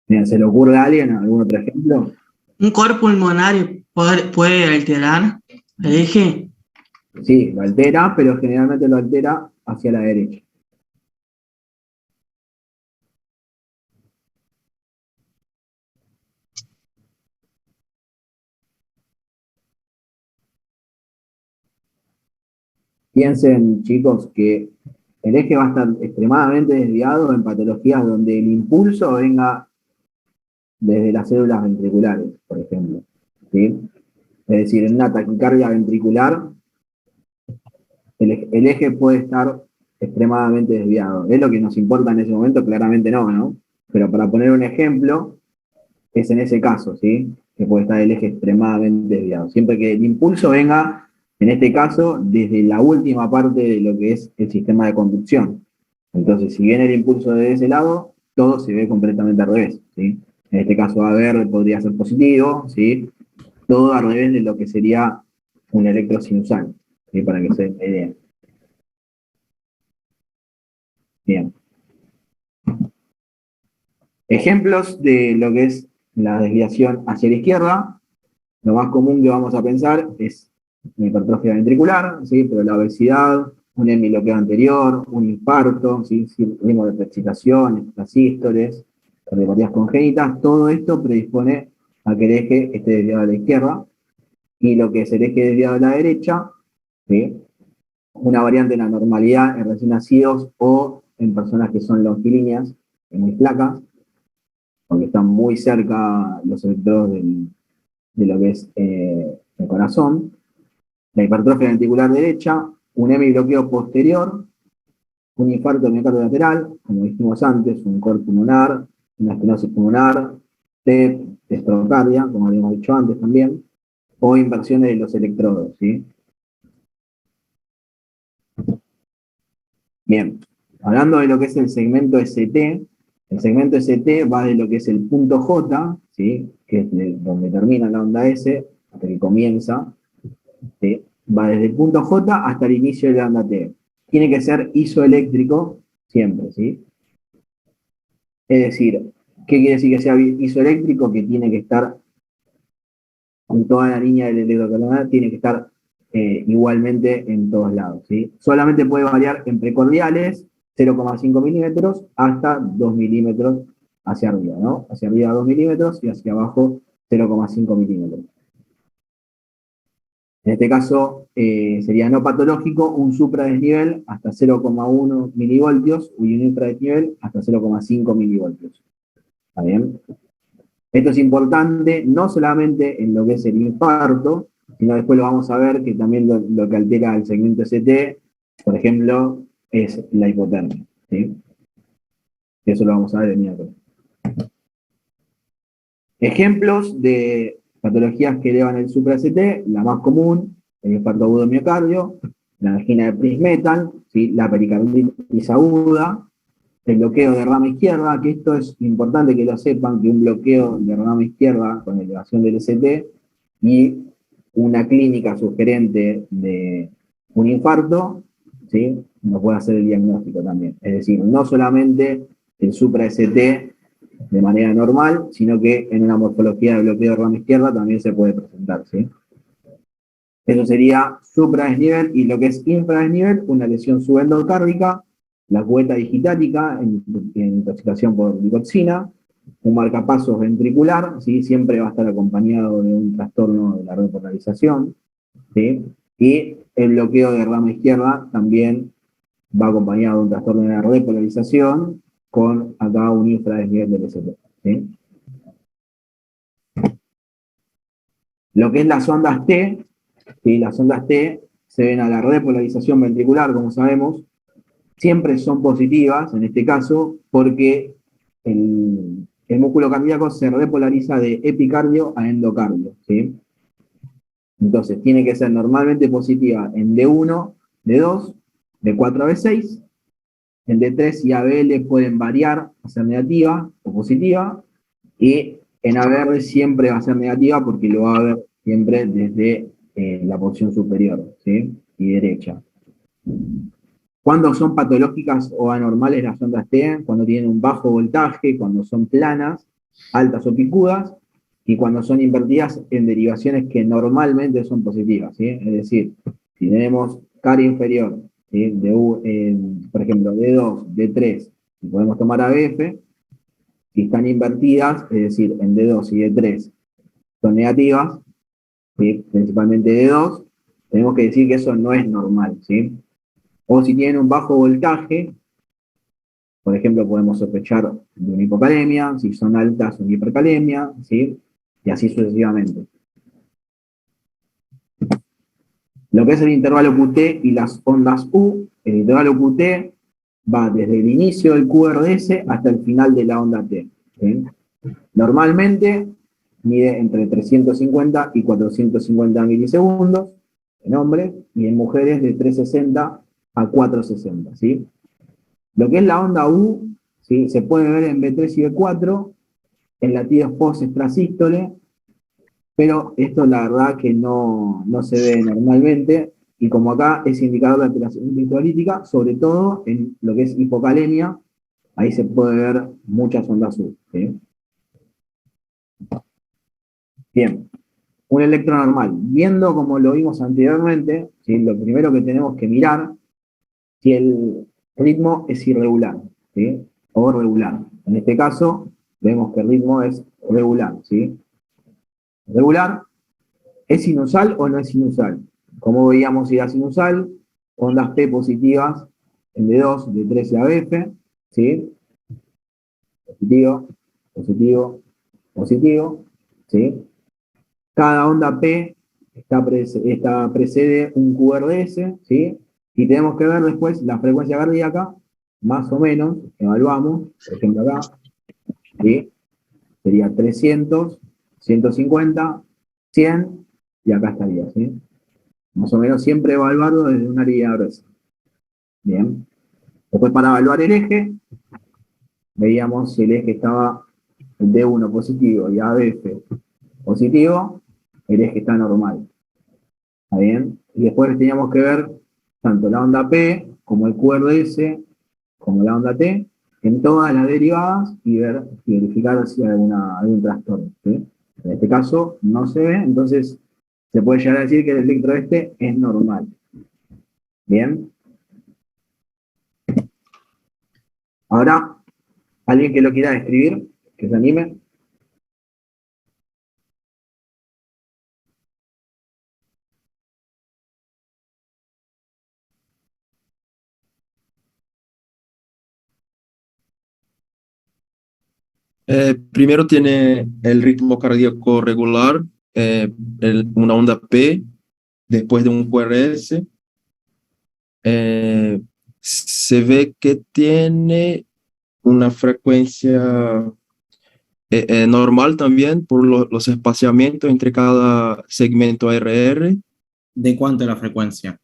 Mira, ¿se le ocurre a alguien algún otro ejemplo? Un cor pulmonar puede alterar el eje. Sí, lo altera, pero generalmente lo altera hacia la derecha. Piensen, chicos, que el eje va a estar extremadamente desviado en patologías donde el impulso venga desde las células ventriculares, por ejemplo. ¿Sí? Es decir, en una taquicardia ventricular, el eje puede estar extremadamente desviado. ¿Es lo que nos importa en ese momento? Claramente no, ¿no? Pero para poner un ejemplo, es en ese caso, ¿sí? Que puede estar el eje extremadamente desviado. Siempre que el impulso venga, en este caso, desde la última parte de lo que es el sistema de conducción. Entonces, si viene el impulso de ese lado, todo se ve completamente al revés, ¿sí? En este caso, A verde podría ser positivo, ¿sí? Todo al revés de lo que sería un electrosinusal, ¿sí? Para que se den una idea. Bien. Ejemplos de lo que es la desviación hacia la izquierda. Lo más común que vamos a pensar es una hipertrofia ventricular, ¿sí? Pero la obesidad, un hemibloqueo anterior, un infarto, ¿sí? Ritmo de excitación, las sístoles, cardiopatías congénitas, todo esto predispone a que el eje esté desviado a la izquierda, y lo que es el eje desviado a la derecha, ¿sí? Una variante en la normalidad en recién nacidos o en personas que son longilíneas, muy flacas, porque están muy cerca los electrodos de lo que es el corazón. La hipertrofia ventricular derecha, un hemibloqueo posterior, un infarto de miocardio lateral, como dijimos antes, un corte pulmonar, una estenosis pulmonar, TEP, estrocardia, como habíamos dicho antes también, o inversiones de los electrodos, ¿sí? Bien, hablando de lo que es el segmento ST, el segmento ST va de lo que es el punto J, ¿sí? Que es donde termina la onda S, hasta que comienza, ¿sí? Va desde el punto J hasta el inicio de la onda T. Tiene que ser isoeléctrico siempre, ¿sí? Es decir, ¿qué quiere decir que sea isoeléctrico? Que tiene que estar con toda la línea del electrocardiograma, tiene que estar igualmente en todos lados, ¿sí? Solamente puede variar en precordiales, 0,5 milímetros, hasta 2 milímetros hacia arriba, ¿no? Hacia arriba 2 milímetros y hacia abajo 0,5 milímetros. En este caso sería no patológico, un supradesnivel hasta 0,1 milivoltios y un infradesnivel hasta 0,5 milivoltios. ¿Está bien? Esto es importante no solamente en lo que es el infarto, sino después lo vamos a ver que también lo que altera el segmento ST, por ejemplo, es la hipotermia, ¿sí? Eso lo vamos a ver el miércoles. Ejemplos de patologías que elevan el supra-ST, la más común, el infarto agudo de miocardio, la angina de Prince-Metal, ¿sí? La pericarditis aguda, el bloqueo de rama izquierda, que esto es importante que lo sepan, que un bloqueo de rama izquierda con elevación del ST y una clínica sugerente de un infarto, ¿sí? Nos puede hacer el diagnóstico también. Es decir, no solamente el supra-ST de manera normal, sino que en una morfología de bloqueo de rama izquierda también se puede presentar, ¿sí? Eso sería supradesnivel, y lo que es infradesnivel, una lesión subendocárdica, la cubeta digitática en intoxicación por glicoxina, un marcapasos ventricular, ¿sí? Siempre va a estar acompañado de un trastorno de la repolarización, ¿sí? Y el bloqueo de rama izquierda también va acompañado de un trastorno de la repolarización con acá un infradesnivel del ST, ¿sí? Lo que es las ondas T, ¿sí? Las ondas T se ven a la repolarización ventricular, como sabemos, siempre son positivas, en este caso, porque el músculo cardíaco se repolariza de epicardio a endocardio, ¿sí? Entonces, tiene que ser normalmente positiva en D1, D2, D4 a B6, en D3 y ABL pueden variar a ser negativa o positiva, y en ABR siempre va a ser negativa porque lo va a ver siempre desde la porción superior, ¿sí? Y derecha. Cuando son patológicas o anormales las ondas T, cuando tienen un bajo voltaje, cuando son planas, altas o picudas, y cuando son invertidas en derivaciones que normalmente son positivas, ¿sí? Es decir, si tenemos cara inferior, ¿sí? Por ejemplo, D2, D3, y podemos tomar ABF, si están invertidas, es decir, en D2 y D3 son negativas, ¿sí? Principalmente D2, tenemos que decir que eso no es normal, ¿sí? O si tienen un bajo voltaje, por ejemplo, podemos sospechar de una hipocalemia, si son altas, una hipercalemia, ¿sí? Y así sucesivamente. Lo que es el intervalo QT y las ondas U, el intervalo QT va desde el inicio del QRS hasta el final de la onda T, ¿sí? Normalmente mide entre 350 y 450 milisegundos en hombres y en mujeres de 360 a 460, ¿sí? Lo que es la onda U, ¿sí? Se puede ver en B3 y B4, en latidos post-extrasístole, pero esto la verdad que no se ve normalmente, y como acá es indicador de alteración electrolítica, sobre todo en lo que es hipocalemia, ahí se puede ver muchas ondas U, ¿sí? Bien, un electro normal. Viendo como lo vimos anteriormente, ¿sí? Lo primero que tenemos que mirar si el ritmo es irregular, ¿sí? O regular. En este caso, vemos que el ritmo es regular, ¿sí? Regular, ¿es sinusal o no es sinusal? Como veíamos si era sinusal, ondas P positivas en D2, D3 y ABF, ¿sí? Positivo, positivo, positivo, ¿sí? Cada onda P precede un QRS, ¿sí? Y tenemos que ver después la frecuencia cardíaca, más o menos, evaluamos, por ejemplo acá, ¿sí? Sería 300, 150, 100, y acá estaría, ¿sí? Más o menos siempre evaluarlo desde una línea gruesa. Bien. Después para evaluar el eje, veíamos si el eje estaba D1 positivo y ABF positivo, el eje está normal. ¿Está bien? Y después teníamos que ver tanto la onda P, como el QRS, como la onda T, en todas las derivadas y verificar si hay algún trastorno, ¿sí? En este caso no se ve, entonces se puede llegar a decir que el electro este es normal. Bien. Ahora, alguien que lo quiera describir, que se anime. Primero tiene el ritmo cardíaco regular, una onda P, después de un QRS. Se ve que tiene una frecuencia normal también por los espaciamientos entre cada segmento ARR. ¿De cuánto es la frecuencia?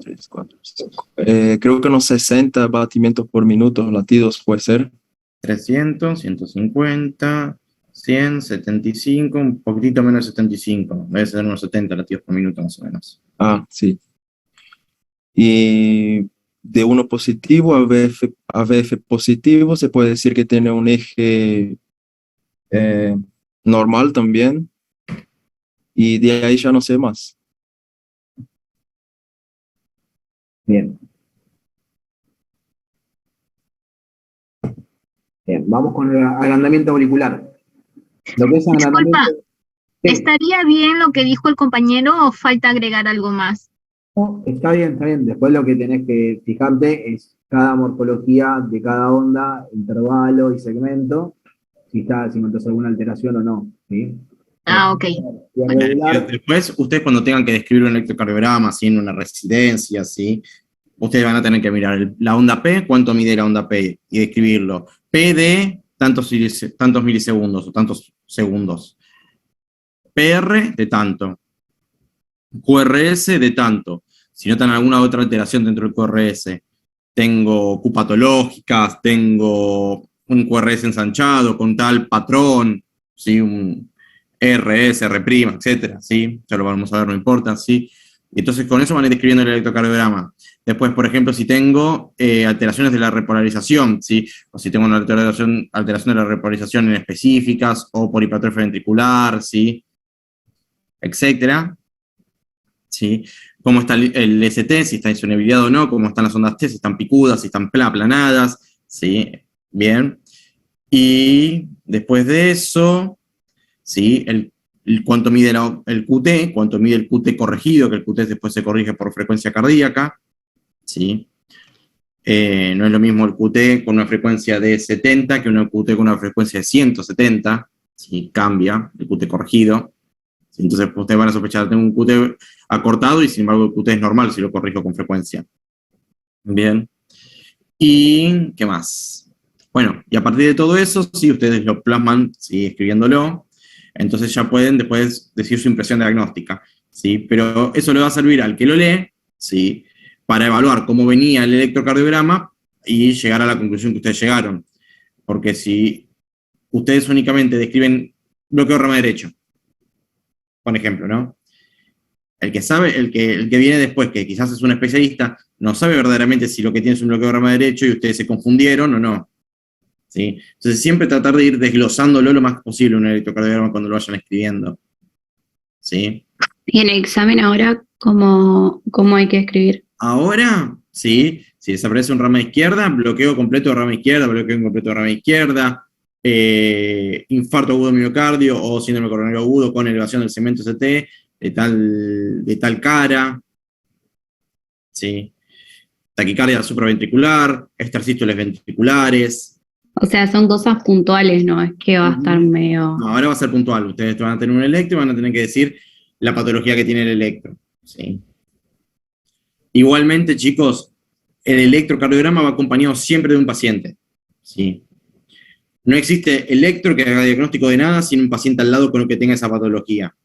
3, 4, 5. Creo que unos 60 batimientos por minuto, latidos puede ser. 300, 150, 100, 75, un poquitito menos de 75. Debe ser unos 70 latidos por minuto más o menos. Ah, sí. Y de 1 positivo a VF positivo se puede decir que tiene un eje normal también. Y de ahí ya no sé más. Bien. Bien, vamos con el agrandamiento auricular. Lo que es agrandamiento... Disculpa, Sí. ¿estaría bien lo que dijo el compañero o falta agregar algo más? No, está bien, está bien. Después lo que tenés que fijarte es cada morfología de cada onda, intervalo y segmento, si notas alguna alteración o no, ¿sí? Ah, ok. Y en regular, Después, ustedes cuando tengan que describir un electrocardiograma, así en una residencia, ¿sí? Ustedes van a tener que mirar la onda P, cuánto mide la onda P, y describirlo. P de tantos milisegundos o tantos segundos. PR de tanto. QRS de tanto. Si notan alguna otra alteración dentro del QRS, tengo Q patológicas, tengo un QRS ensanchado con tal patrón, ¿sí? Un RS, R', etcétera, ¿sí? Ya lo vamos a ver, no importa, ¿sí? Entonces con eso van a ir escribiendo el electrocardiograma. Después, por ejemplo, si tengo alteraciones de la repolarización, ¿sí? O si tengo una alteración de la repolarización en específicas, o por hipertrofia ventricular, ¿sí? Etcétera. ¿Sí? Cómo está el ST, si está insonibilidad o no, cómo están las ondas T, si están picudas, si están aplanadas, ¿sí? Bien. Y después de eso, ¿sí? Cuánto mide el QT, cuánto mide el QT corregido, que el QT después se corrige por frecuencia cardíaca, ¿sí? No es lo mismo el QT con una frecuencia de 70 que un QT con una frecuencia de 170, ¿sí? Cambia el QT corregido. ¿Sí? Entonces ustedes van a sospechar, tengo un QT acortado y sin embargo el QT es normal si lo corrijo con frecuencia. Bien. ¿Y qué más? Bueno, y a partir de todo eso, si ustedes lo plasman, ¿sí? Escribiéndolo, entonces ya pueden después decir su impresión diagnóstica, ¿sí? Pero eso le va a servir al que lo lee, ¿sí? Para evaluar cómo venía el electrocardiograma y llegar a la conclusión que ustedes llegaron. Porque si ustedes únicamente describen bloqueo de rama derecho, por ejemplo, ¿no? El que sabe, el que viene después, que quizás es un especialista, no sabe verdaderamente si lo que tiene es un bloqueo de rama derecho y ustedes se confundieron o no. ¿Sí? Entonces siempre tratar de ir desglosándolo lo más posible un electrocardiograma cuando lo vayan escribiendo. ¿Sí? Y en el examen ahora, ¿cómo hay que escribir? Ahora, sí, si desaparece un rama izquierda, bloqueo completo de rama izquierda, bloqueo completo de rama izquierda, infarto agudo de miocardio o síndrome coronario agudo con elevación del segmento ST de tal cara, ¿sí? Taquicardia supraventricular, extrasístoles ventriculares. O sea, son cosas puntuales, ¿no? Es que va a estar medio... No, ahora va a ser puntual. Ustedes van a tener un electro y van a tener que decir la patología que tiene el electro, ¿sí? Igualmente, chicos, el electrocardiograma va acompañado siempre de un paciente, ¿sí? No existe electro que haga diagnóstico de nada sin un paciente al lado con el que tenga esa patología,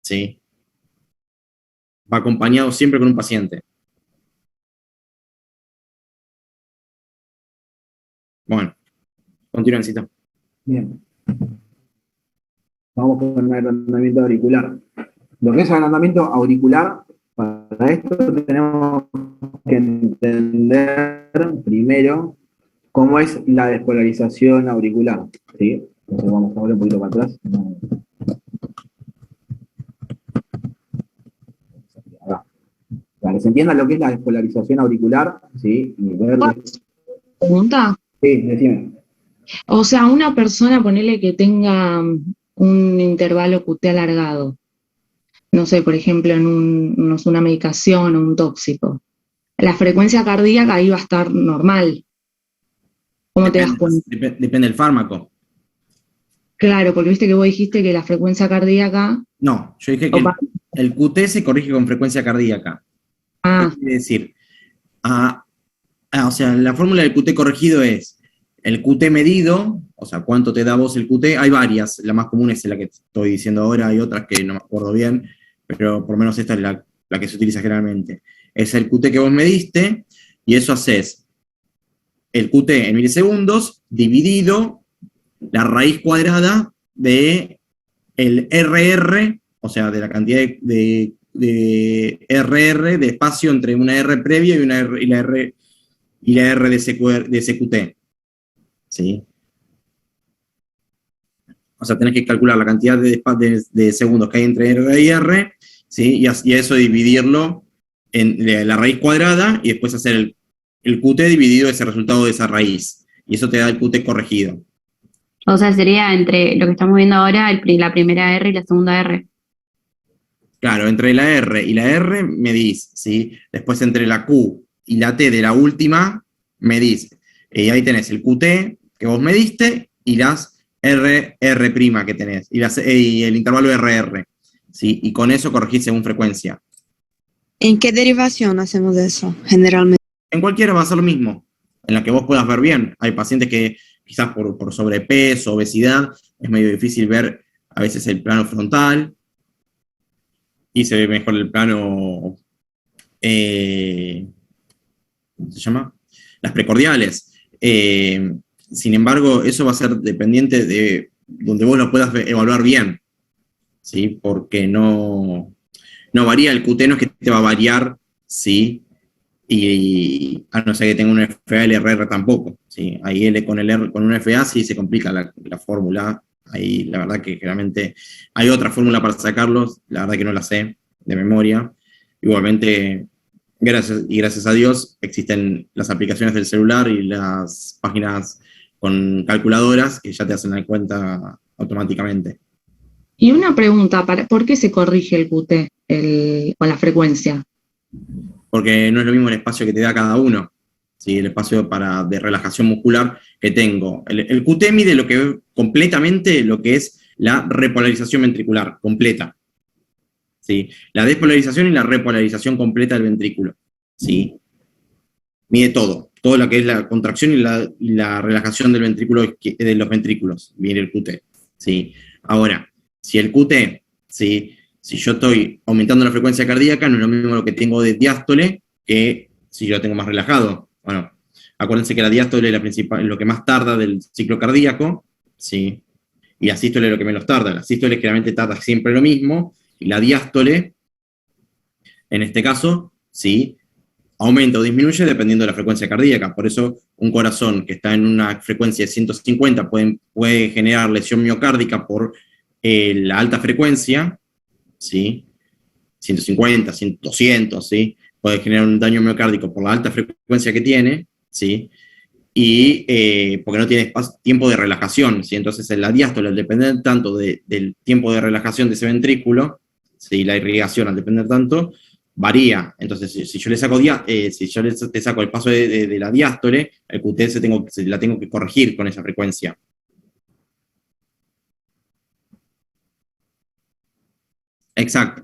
¿sí? Va acompañado siempre con un paciente. Bueno, continúen, cita. Bien. Vamos con el agrandamiento auricular. Lo que es agrandamiento auricular, para esto tenemos que entender primero cómo es la despolarización auricular. ¿Sí? Entonces vamos a volver un poquito para atrás. Para que se entienda lo que es la despolarización auricular, ¿sí? Y ver... ¿Pregunta? Sí, decime. O sea, una persona, ponele que tenga un intervalo QT alargado, no sé, por ejemplo, en una medicación o un tóxico, la frecuencia cardíaca ahí va a estar normal. ¿Cómo te das cuenta? Depende del fármaco. Claro, porque viste que vos dijiste que la frecuencia cardíaca... No, yo dije que el QT se corrige con frecuencia cardíaca. Ah. ¿Qué quiere decir? O sea, la fórmula del QT corregido es el QT medido, o sea, cuánto te da vos el QT, hay varias, la más común es la que estoy diciendo ahora, hay otras que no me acuerdo bien, pero por lo menos esta es la que se utiliza generalmente. Es el QT que vos mediste, y eso haces el QT en milisegundos dividido la raíz cuadrada de el RR, o sea, de la cantidad de RR, de espacio entre una R previa y la R de CQT. ¿Sí? O sea, tenés que calcular la cantidad de segundos que hay entre R y R, ¿sí? Y a eso dividirlo en la raíz cuadrada y después hacer el QT dividido ese resultado de esa raíz. Y eso te da el QT corregido. O sea, sería entre lo que estamos viendo ahora, la primera R y la segunda R. Claro, entre la R y la R medís, ¿sí? Después entre la Q y la T de la última medís. Y ahí tenés el QT que vos mediste y las R que tenés, y el intervalo RR, ¿sí? Y con eso corregís según frecuencia. ¿En qué derivación hacemos eso, generalmente? En cualquiera va a ser lo mismo, en la que vos puedas ver bien. Hay pacientes que quizás por sobrepeso, obesidad, es medio difícil ver a veces el plano frontal, y se ve mejor el plano, ¿cómo se llama? Las precordiales. Sin embargo, eso va a ser dependiente de donde vos lo puedas evaluar bien, ¿sí? Porque no No varía, el QT no es que te va a variar, ¿sí? Y a no ser que tenga un FA, el RR tampoco, ¿sí? Ahí con un FA sí se complica la fórmula. Ahí la verdad que generalmente hay otra fórmula para sacarlos, la verdad que no la sé de memoria. Igualmente, gracias a Dios, existen las aplicaciones del celular y las páginas con calculadoras que ya te hacen la cuenta automáticamente. Y una pregunta, ¿por qué se corrige el QT con la frecuencia? Porque no es lo mismo el espacio que te da cada uno, ¿sí? El espacio de relajación muscular que tengo. El QT mide completamente lo que es la repolarización ventricular, completa. ¿Sí? La despolarización y la repolarización completa del ventrículo. ¿Sí? Mide todo lo que es la contracción y la relajación del ventrículo, de los ventrículos, mide el QT. ¿Sí? Ahora, si el QT, ¿sí? Si yo estoy aumentando la frecuencia cardíaca, no es lo mismo lo que tengo de diástole que si yo lo tengo más relajado. Bueno, acuérdense que la diástole es lo que más tarda del ciclo cardíaco, ¿sí? Y la sístole es lo que menos tarda. La sístole generalmente tarda siempre lo mismo, y la diástole, en este caso, ¿sí? Aumenta o disminuye dependiendo de la frecuencia cardíaca. Por eso, un corazón que está en una frecuencia de 150 puede generar lesión miocárdica por la alta frecuencia, ¿sí? 150, 100, 200, ¿sí? Puede generar un daño miocárdico por la alta frecuencia que tiene, ¿sí? Y porque no tiene tiempo de relajación, ¿sí? Entonces en la diástole, al depender tanto del tiempo de relajación de ese ventrículo, ¿sí? La irrigación al depender tanto, varía. Entonces, si yo le saco, te saco el paso de la diástole, el QT la tengo que corregir con esa frecuencia. Exacto.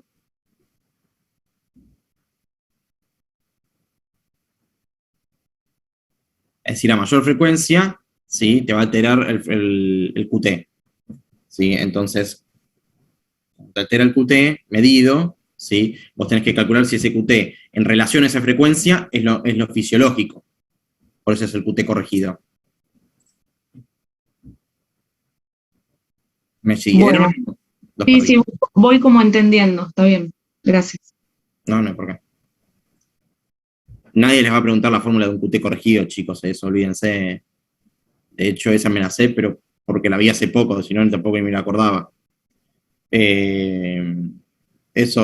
Es decir, a mayor frecuencia, ¿sí? Te va a alterar el QT. ¿Sí? Entonces, cuando te altera el QT medido, ¿sí? Vos tenés que calcular si ese QT en relación a esa frecuencia es lo fisiológico. Por eso es el QT corregido. ¿Me siguieron? Bueno, sí, voy como entendiendo, está bien, gracias. No hay por qué. Nadie les va a preguntar la fórmula de un QT corregido, chicos, eso, olvídense. De hecho, esa me la sé, pero porque la vi hace poco, si no, tampoco me la acordaba. Eso,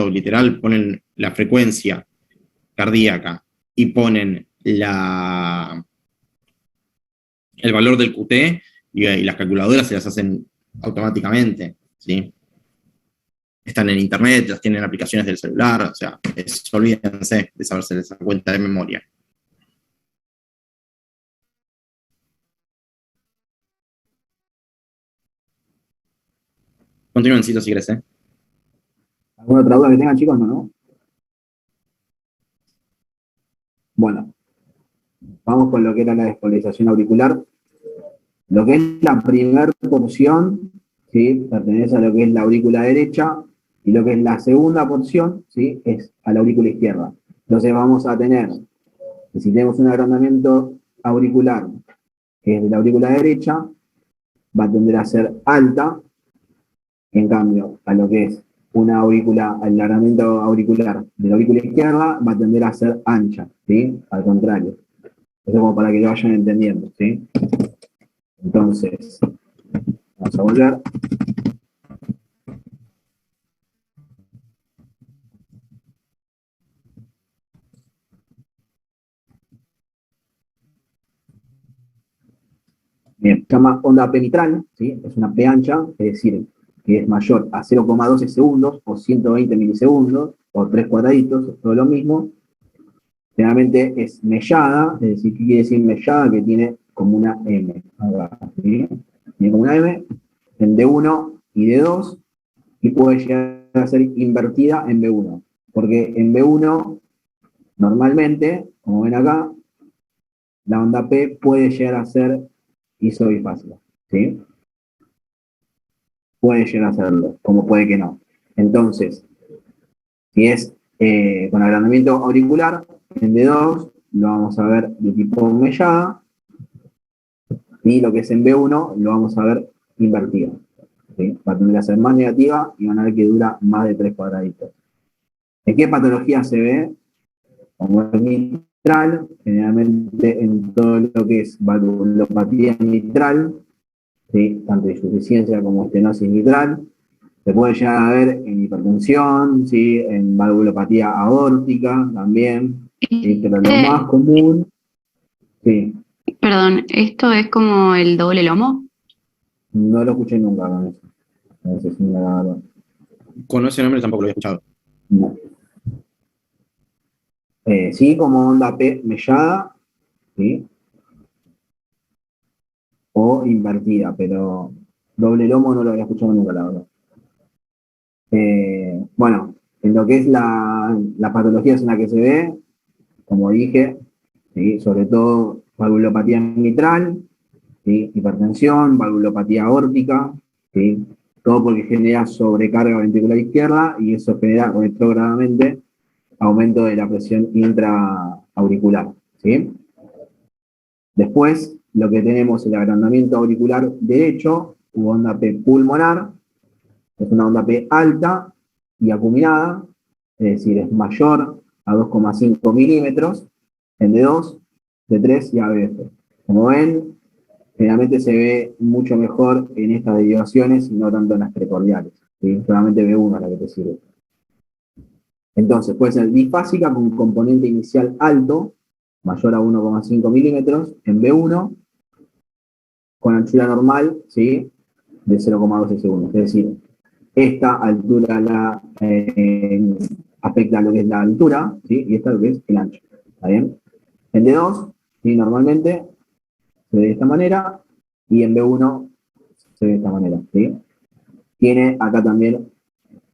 literal, ponen la frecuencia cardíaca y ponen el valor del QT y las calculadoras se las hacen automáticamente, ¿sí? Están en internet, las tienen en aplicaciones del celular, o sea, olvídense de saberse esa cuenta de memoria. Continúen, Cito, si querés, ¿eh? ¿Alguna otra duda que tengan, chicos? No. Bueno, vamos con lo que era la despolarización auricular. Lo que es la primera porción, ¿sí? Pertenece a lo que es la aurícula derecha, y lo que es la segunda porción, ¿sí? Es a la aurícula izquierda. Entonces vamos a tener, si tenemos un agrandamiento auricular, que es de la aurícula derecha, va a tender a ser alta. En cambio, a lo que es el agrandamiento auricular de la aurícula izquierda, va a tender a ser ancha, ¿sí? Al contrario. Eso como para que lo vayan entendiendo, ¿sí? Entonces, vamos a volver. Bien, se llama onda P mitral, ¿sí? Es una P ancha, es decir, que es mayor a 0,12 segundos o 120 milisegundos o 3 cuadraditos, todo lo mismo. Generalmente es mellada, es decir, ¿qué quiere decir mellada? Que tiene como una M. ¿Sí? Tiene como una M en D1 y D2 y puede llegar a ser invertida en B1. Porque en B1, normalmente, como ven acá, la onda P puede llegar a ser isobifásica, ¿sí? Puede llegar a hacerlo, como puede que no. Entonces, si es con agrandamiento auricular, en D2 lo vamos a ver de tipo mellada, y lo que es en B1 lo vamos a ver invertido, ¿sí? Va a tender a ser más negativa y van a ver que dura más de 3 cuadraditos. ¿En qué patología se ve? Como es mitral, generalmente en todo lo que es valvulopatía mitral, ¿sí? Tanto insuficiencia como estenosis mitral. Se puede llegar a ver en hipertensión, ¿sí? En valvulopatía aórtica también, ¿sí? Pero lo más común, sí, Perdón, ¿esto es como el doble lomo? no lo escuché nunca con eso. No sé si me la verdad. Con ese nombre tampoco lo había escuchado. No. Sí, como onda P mellada, ¿sí? O invertida, pero doble lomo no lo había escuchado nunca, la verdad. Bueno, en lo que es la patología en la que se ve, como dije, ¿sí? Sobre todo valvulopatía mitral, ¿sí? Hipertensión, valvulopatía aórtica, ¿sí? Todo porque genera sobrecarga ventricular izquierda y eso genera retrógradamente aumento de la presión intraauricular, ¿sí? Después, lo que tenemos es el agrandamiento auricular derecho, u onda P pulmonar, es una onda P alta y acuminada, es decir, es mayor a 2,5 milímetros en D2, D3 y ABF. Como ven, generalmente se ve mucho mejor en estas derivaciones y no tanto en las precordiales, ¿sí? Solamente B1 es la que te sirve. Entonces, puede ser bifásica con un componente inicial alto, mayor a 1,5 milímetros, en B1, con anchura normal, ¿sí? De 0,12 segundos. Es decir, esta altura afecta a lo que es la altura, ¿sí? Y esta lo que es el ancho. ¿Está bien? En D2, ¿sí? Normalmente se ve de esta manera, y en B1 se ve de esta manera, ¿sí? Tiene acá también,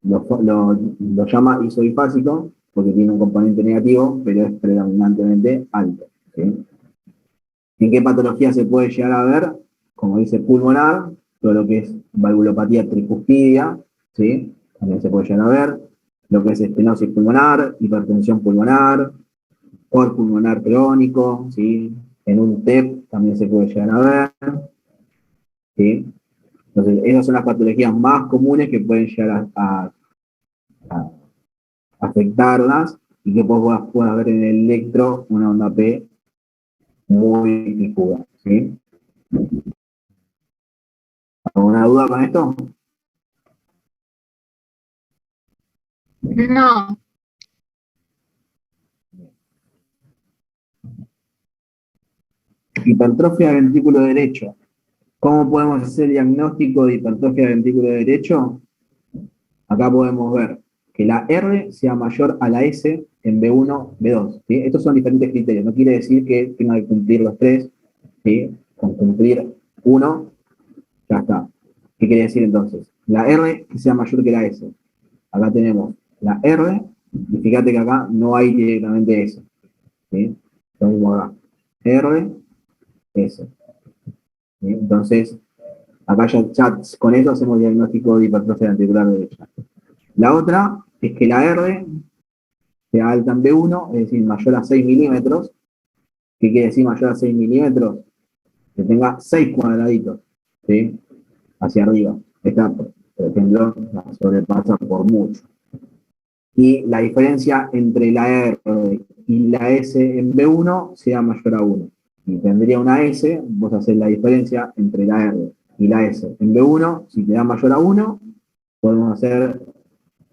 lo llama isodifásico, porque tiene un componente negativo, pero es predominantemente alto, ¿sí? ¿En qué patología se puede llegar a ver? Como dice pulmonar, todo lo que es valvulopatía tricuspidia, ¿sí? También se puede llegar a ver. Lo que es estenosis pulmonar, hipertensión pulmonar, cor pulmonar crónico, ¿sí? En un TEP también se puede llegar a ver, ¿sí? Entonces, esas son las patologías más comunes que pueden llegar a afectarlas y que puedas ver en el electro una onda P muy picuda, ¿sí? ¿Alguna duda con esto? No. Hipertrofia del ventrículo derecho. ¿Cómo podemos hacer diagnóstico de hipertrofia del ventrículo derecho? Acá podemos ver que la R sea mayor a la S en B1, B2. ¿Sí? Estos son diferentes criterios. No quiere decir que tenga que cumplir los tres. ¿Sí? Con cumplir uno, ya está. ¿Qué quiere decir entonces? La R que sea mayor que la S. Acá tenemos la R, y fíjate que acá no hay directamente S. ¿Sí? Lo mismo acá. R, S. ¿Sí? Entonces, acá ya con eso hacemos diagnóstico de hipertrofia ventricular derecha. La otra es que la R sea alta en B1, es decir, mayor a 6 milímetros. ¿Qué quiere decir mayor a 6 milímetros? Que tenga 6 cuadraditos, ¿sí? Hacia arriba. Esta, por ejemplo, la sobrepasa por mucho. Y la diferencia entre la R y la S en B1 sea mayor a 1. Y tendría una S, vos haces la diferencia entre la R y la S en B1, si te da mayor a 1, podemos hacer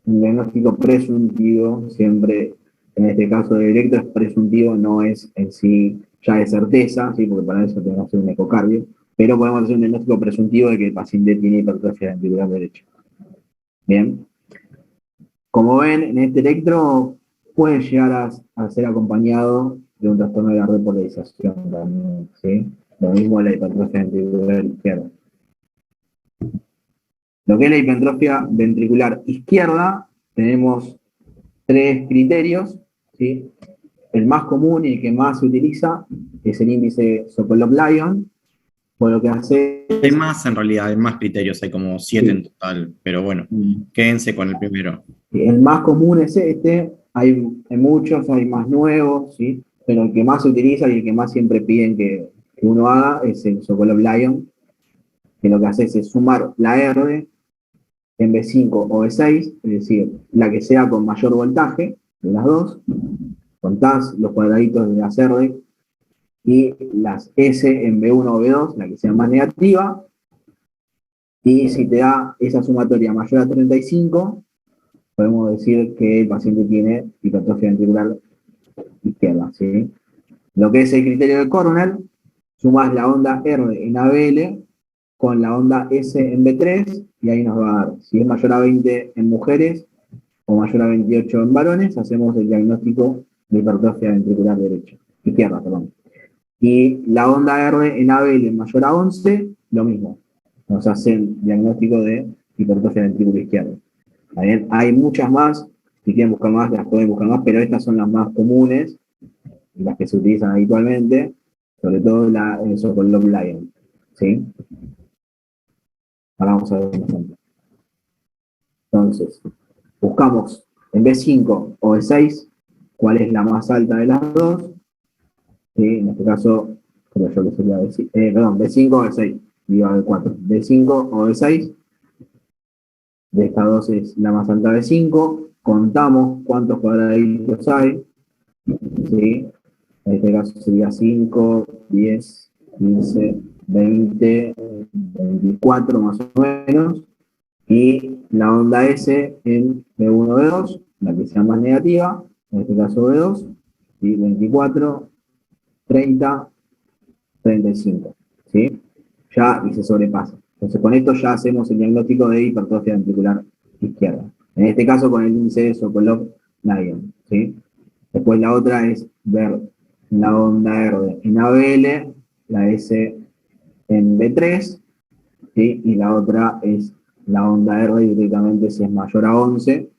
un diagnóstico presuntivo, siempre en este caso de electro es presuntivo, no es en sí ya de certeza, ¿sí? Porque para eso tenemos que hacer un ecocardio, pero podemos hacer un diagnóstico presuntivo de que el paciente tiene hipertrofia ventricular derecha. Bien. Como ven, en este electro puede llegar a ser acompañado de un trastorno de la repolarización también, ¿sí? Lo mismo la hipertrofia ventricular izquierda. Lo que es la hipertrofia ventricular izquierda, tenemos tres criterios, ¿sí? El más común y el que más se utiliza es el índice Sokolov-Lyon, por lo que hace... Hay más en realidad, hay más criterios, hay como 7 en total, pero bueno, quédense con el primero. El más común es este, hay muchos, hay más nuevos, ¿sí? Pero el que más se utiliza y el que más siempre piden que uno haga es el Sokolov-Lyon, que lo que hace es sumar la R en B5 o B6, es decir, la que sea con mayor voltaje de las dos, contás los cuadraditos de las R y las S en B1 o B2, la que sea más negativa, y si te da esa sumatoria mayor a 35, podemos decir que el paciente tiene hipertrofia ventricular izquierda, ¿sí? Lo que es el criterio de Cornell, sumás la onda R en ABL con la onda S en B3, y ahí nos va a dar, si es mayor a 20 en mujeres o mayor a 28 en varones, hacemos el diagnóstico de hipertrofia ventricular izquierda, perdón. Y la onda R en ABL mayor a 11, lo mismo. Nos hacen diagnóstico de hipertrofia ventricular izquierda. También hay muchas más, si quieren buscar más, las pueden buscar más, pero estas son las más comunes y las que se utilizan habitualmente, sobre todo el Sokolov Lyon, ¿sí? Ahora vamos a ver un ejemplo. Entonces, buscamos en B5 o B6 cuál es la más alta de las dos, ¿sí? En este caso, creo yo que sería B5 o B6, digo B4, B5 o B6. De estas dos es la más alta B5, contamos cuántos cuadraditos hay, ¿sí? En este caso sería 5, 10, 15, 20, 24 más o menos, y la onda S en B1, B2, la que sea más negativa, en este caso B2, y 24, 30, 35, ¿sí? Ya y se sobrepasa. Entonces con esto ya hacemos el diagnóstico de hipertrofia ventricular izquierda. En este caso con el índice de Sokolov-Lyon, ¿sí? Después la otra es ver la onda R en ABL, la S en B3, ¿sí? Y la otra es la onda R directamente si es mayor a 11,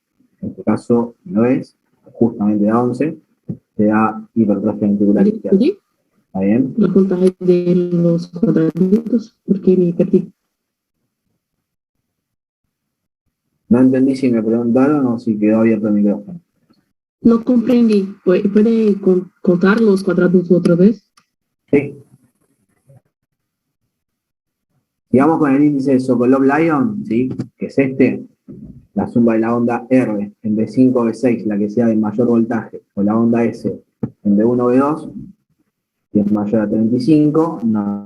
en este caso no es, justamente a 11, te da hipertrofia ventricular izquierda. ¿Está bien? El puntaje de los cuadraditos, porque me perdí. No entendí si me preguntaron o si quedó abierto el micrófono. No comprendí. ¿Puede contar los cuadrados otra vez? Sí. Sigamos con el índice de Sokolov-Lyon, ¿sí? Que es este, la suma de la onda R en B5 o B6, la que sea de mayor voltaje, o la onda S en B1 o B2, si es mayor a 35, nos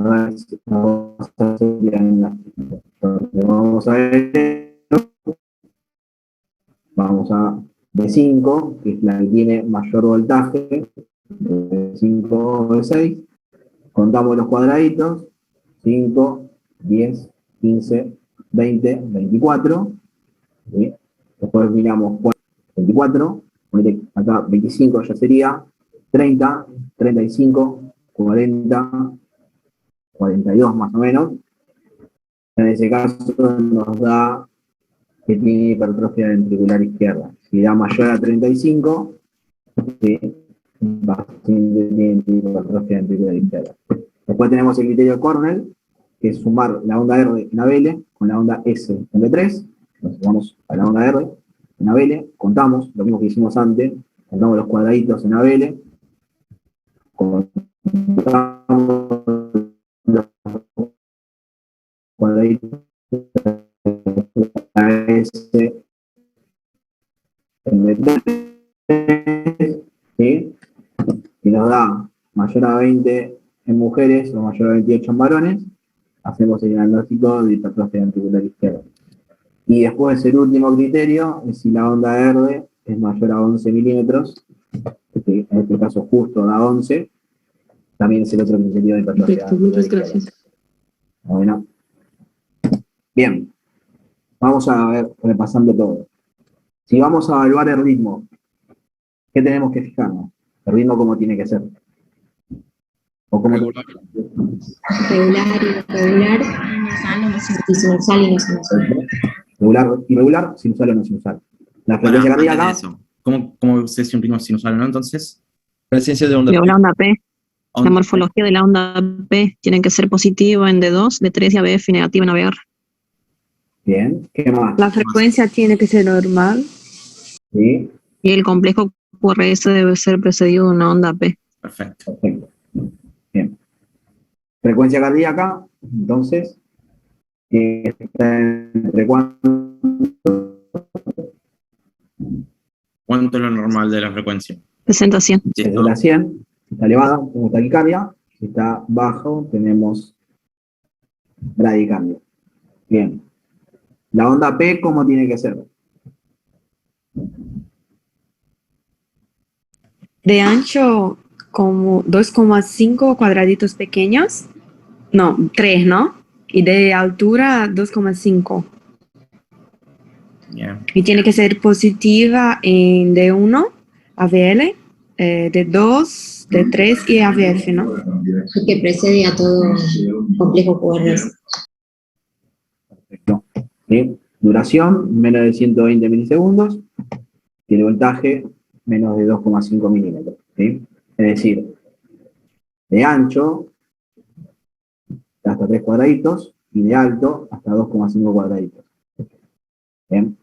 vamos a hacer diagnóstico. Entonces vamos a ver, vamos a B5, que es la que tiene mayor voltaje, B5 o B6, contamos los cuadraditos, 5, 10, 15, 20, 24, ¿sí? Después miramos 24, acá 25 ya sería, 30, 35, 40, 42 más o menos. En ese caso nos da que tiene hipertrofia ventricular izquierda. Si da mayor a 35, ¿sí? Tiene hipertrofia ventricular izquierda. Después tenemos el criterio de Cornell, que es sumar la onda R en ABL con la onda S en B3. Entonces vamos a la onda R en ABL, contamos, lo mismo que hicimos antes, contamos los cuadraditos en ABL, contamos los cuadraditos en S en B3, ¿sí? Y nos da mayor a 20 en mujeres o mayor a 28 en varones, hacemos el diagnóstico de hipertrofia ventricular izquierda. Y después el último criterio es si la onda R es mayor a 11 milímetros, en este caso justo da 11, también es el otro criterio de hipertrofia. Perfecto, muchas gracias. Bueno. Bien, vamos a ver, repasando todo. Si vamos a evaluar el ritmo, ¿qué tenemos que fijarnos? El ritmo cómo tiene que ser. O cómo regular, irregular, sinusal y no sinusal. Regular, irregular, sinusal o no sinusal. La frecuencia cardíaca. ¿Cómo se hace un ritmo sinusal, no? Entonces, presencia de onda La P. onda P. La morfología de la onda P tiene que ser positiva en D2, D3 y ABF y negativa en ABR. Bien, ¿qué más? La frecuencia tiene que ser normal. Sí. Y el complejo QRS debe ser precedido de una onda P. Perfecto. Bien. Frecuencia cardíaca, entonces, tiene que estar entre cuánto. ¿Cuánto es lo normal de la frecuencia? 60 a 100. Sí, Es de la 100, si está elevada, tenemos taquicardia, si está bajo, tenemos bradicardia. Bien. La onda P, ¿cómo tiene que ser? De ancho, como 2,5 cuadraditos pequeños. No, 3, ¿no? Y de altura, 2,5. Yeah. Y tiene que ser positiva en D1, AVL, D2, D3 y AVF, ¿no? Y que precede a todo complejo QRS. Perfecto. ¿Sí? Duración, menos de 120 milisegundos. Y el voltaje, menos de 2,5 milímetros. ¿Sí? Es decir, de ancho, hasta 3 cuadraditos, y de alto, hasta 2,5 cuadraditos. Bien.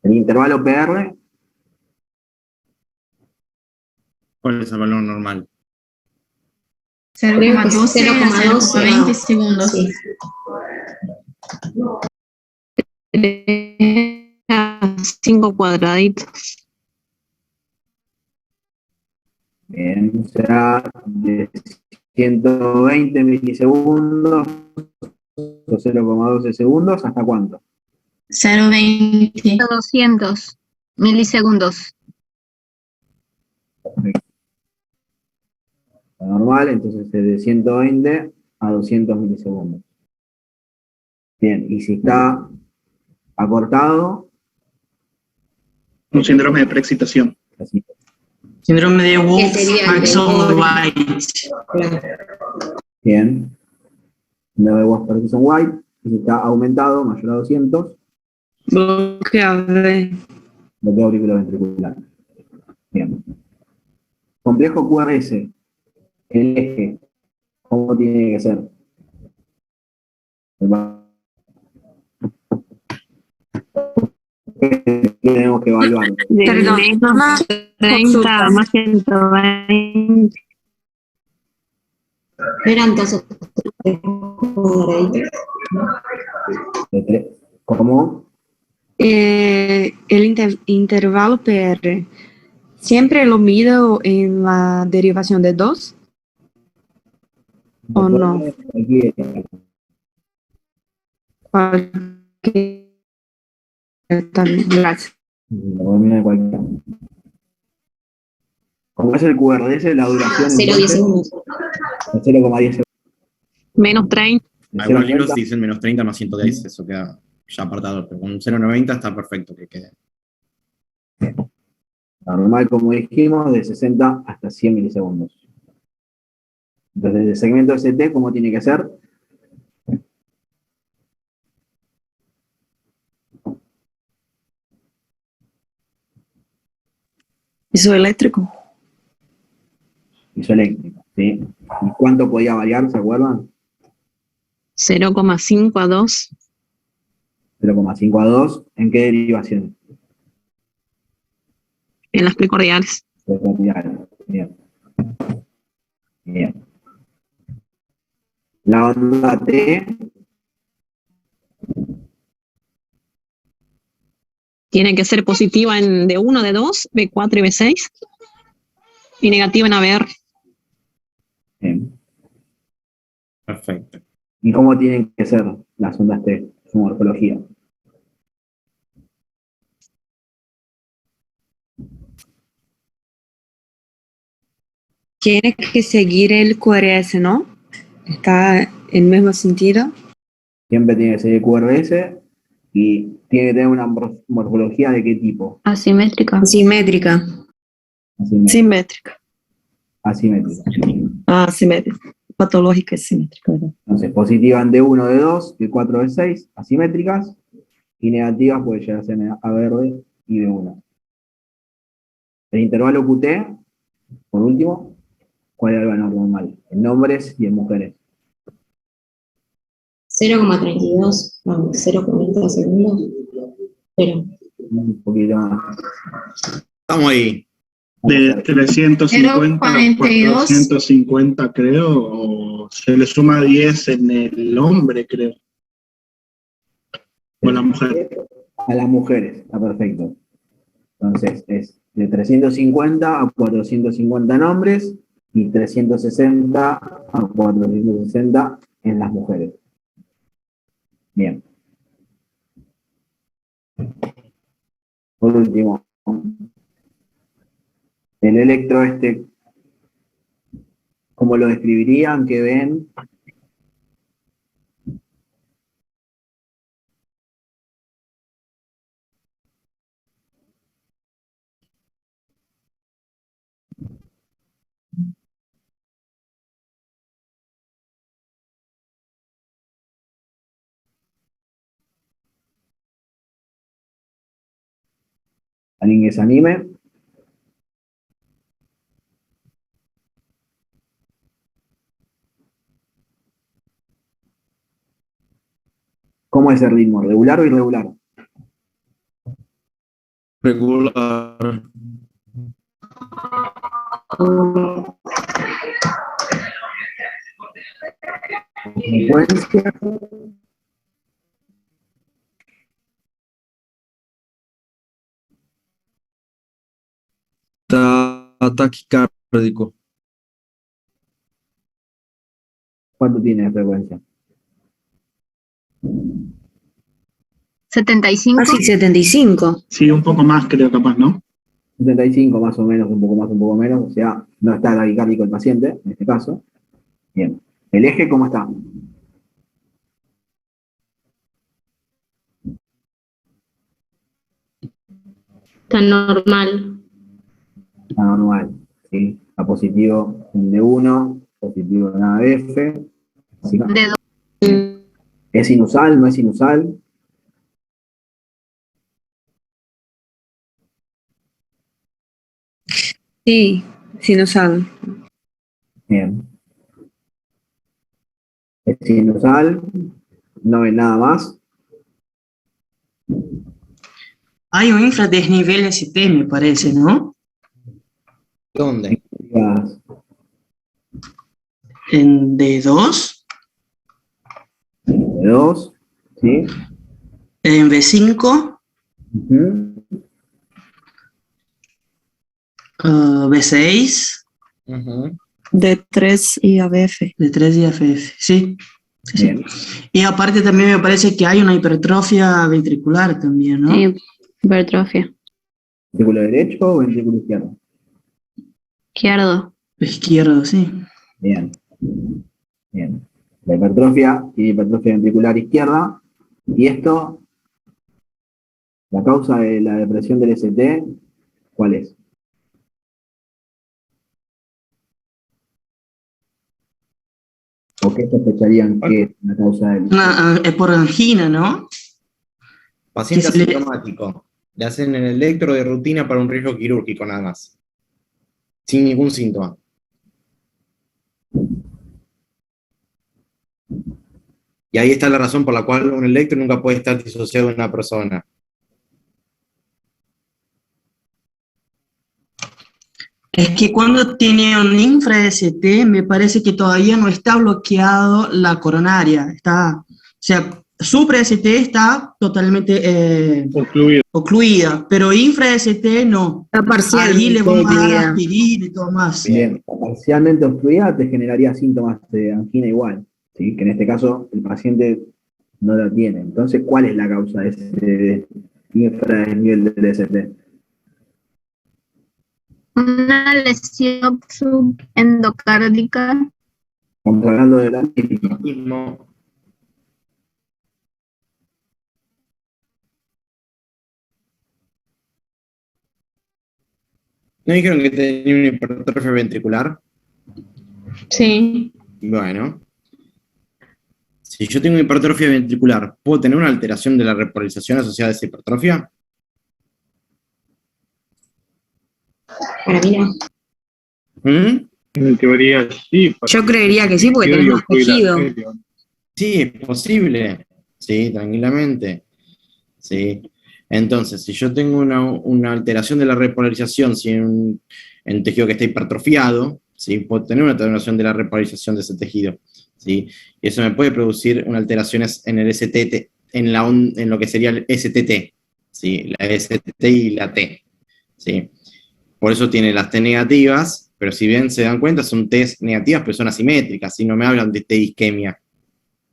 El intervalo PR, ¿Cuál es el valor normal? 0,12 a 0,20 segundos. Sí. A 5 cuadraditos. bien, será de 120 milisegundos o 0,12 segundos, ¿hasta cuánto? 0,20. 200 milisegundos. Perfecto. Lo normal, entonces es de 120 a 200 milisegundos. Bien, y si está acortado, Un síndrome de preexcitación. así. Síndrome de Wolff, sería el Parkinson, mejor. White. Bien. No de Wolff Parkinson White, y si está aumentado, mayor a 200, Bloqueo bloqueo auriculoventricular. Bien. Complejo QRS, el eje, ¿cómo tiene que ser? Tenemos que evaluar. De Perdón, menos 30 a más 120. Eran casos cuadraditos. ¿Cómo? el intervalo PR, ¿siempre lo mido en la derivación de 2? ¿O no? También, gracias. Como es el QRS, la duración 0,10 segundos. 0,10 segundos. Menos 30. Algunos libros dicen menos 30 más 110, eso queda ya apartado, pero con 0,90 está perfecto que quede. Normal, como dijimos, de 60 hasta 100 milisegundos. Entonces, el segmento ST, ¿cómo tiene que ser? Isoeléctrico. Isoeléctrico, ¿sí? ¿Y cuánto podía variar, se acuerdan? 0,5 a 2. 0,5 a 2. ¿En qué derivación? En las precordiales. Bien. Bien. La onda T, Tiene que ser positiva en D1, D2, B4 y B6. Y negativa en ABR. bien. Perfecto. ¿Y cómo tienen que ser las ondas T, su morfología? Tiene que seguir el QRS, ¿no? Está en el mismo sentido. Siempre tiene que ser el QRS y tiene que tener una morfología de qué tipo? Asimétrica. Simétrica. Simétrica. Asimétrica. Asimétrica. Patológica y simétrica, ¿verdad? Entonces, positiva en D1, D2, D4, D6, asimétricas, y negativas puede llegar a ser A verde y D1. El intervalo QT, por último, ¿cuál es el valor normal? En hombres y en mujeres. 0,32, no, 0,40 segundos. Pero Un poquito más. Estamos ahí. De 350 a 0,42. 450, creo, o se le suma 10 en el hombre, creo. O la mujer. A las mujeres, está perfecto. Entonces, es de 350 a 450 en hombres y 360 a 460 en las mujeres. Bien. Por último, el electro ¿cómo lo describirían? ¿Qué ven? ¿Alguien que se anime? ¿Cómo es el ritmo? ¿Regular o irregular? Regular. Frecuencia. Taquicárdico. ¿Cuánto tiene de frecuencia? 75. Ah, sí, 75. Sí, un poco más creo capaz, ¿no? 75 más o menos, un poco más, un poco menos, o sea, no está taquicárdico el paciente, en este caso. Bien. ¿El eje cómo está? Está normal. Está normal, ¿sí? Está positivo en D1, positivo en AF. ¿Sí? ¿Es sinusal? ¿No es sinusal? Sí, sinusal. Bien. ¿Es sinusal? ¿No ven nada más? Hay un infradesnivel ST, me parece, ¿no? ¿Dónde? En D2. D2, ¿sí? En B5. B6. D3 y ABF. D3 y AFF, sí. Sí, Bien. sí. Y aparte también me parece que hay una hipertrofia ventricular también, ¿no? Sí, hipertrofia. ¿Ventrículo derecho o ventrículo izquierdo? Izquierdo. Izquierdo, sí. Bien. Bien. La hipertrofia y hipertrofia ventricular izquierda. Y esto, la causa de la depresión del ST, ¿cuál es? ¿O qué sospecharían que es la causa del Es por angina, ¿no? Paciente Que se le- asintomático. Le hacen el electro de rutina para un riesgo quirúrgico nada más. Sin ningún síntoma. Y ahí está la razón por la cual un electro nunca puede estar disociado de una persona. Es que cuando tiene un infra-ST, me parece que todavía no está bloqueado la coronaria. O sea, supra-ST está totalmente ocluida, pero infra-ST no. Está parcialmente Ahí le vamos a dar ocluida. aspirina y todo más. Bien, parcialmente obstruida te generaría síntomas de angina igual, ¿sí? Que en este caso el paciente no la tiene. Entonces, ¿cuál es la causa de ese infradesnivel del ST? Una lesión subendocárdica. Estamos hablando de la Mismo. ¿No dijeron que tenía una hipertrofia ventricular? Sí. Bueno. Si yo tengo hipertrofia ventricular, ¿puedo tener una alteración de la repolarización asociada a esa hipertrofia? Para mí no. En teoría sí. Yo creería que sí, porque tenés más tejido. Sí, es posible. Sí, tranquilamente. Sí. Entonces, si yo tengo una alteración de la repolarización, si en un tejido que está hipertrofiado, ¿sí? Puedo tener una alteración de la repolarización de ese tejido. ¿Sí? Y eso me puede producir una alteraciones en el ST en lo que sería el STT, ¿sí? La STT y la T, ¿sí? Por eso tiene las T negativas, pero si bien se dan cuenta, son T negativas, pero son asimétricas, ¿sí? No me hablan de T isquemia,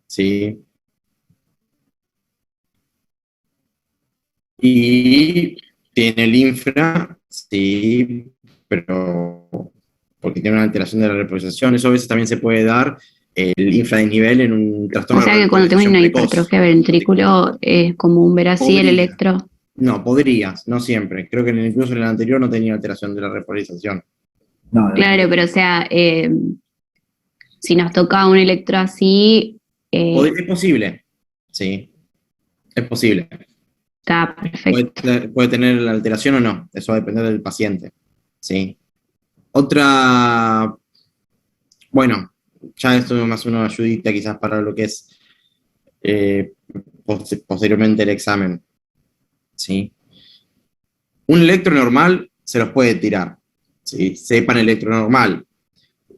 ¿sí? Y tiene el infra, sí, pero porque tiene una alteración de la repolarización. Eso a veces también se puede dar el infradesnivel en un trastorno O sea de que cuando tengo repolarización una precoz. hipertrofia ventrículo es común ver así el Podría. electro. No, podrías, no siempre. Creo que incluso en el anterior no tenía alteración de la repolarización. Claro, pero o sea, si nos toca un electro así, Es posible, sí, es posible. está perfecto. Puede tener la alteración o no, eso va a depender del paciente, sí. Otra, bueno, ya esto es más una ayudita quizás para lo que es posteriormente el examen, ¿sí? Un electro normal se los puede tirar, ¿sí? Sepan electro normal.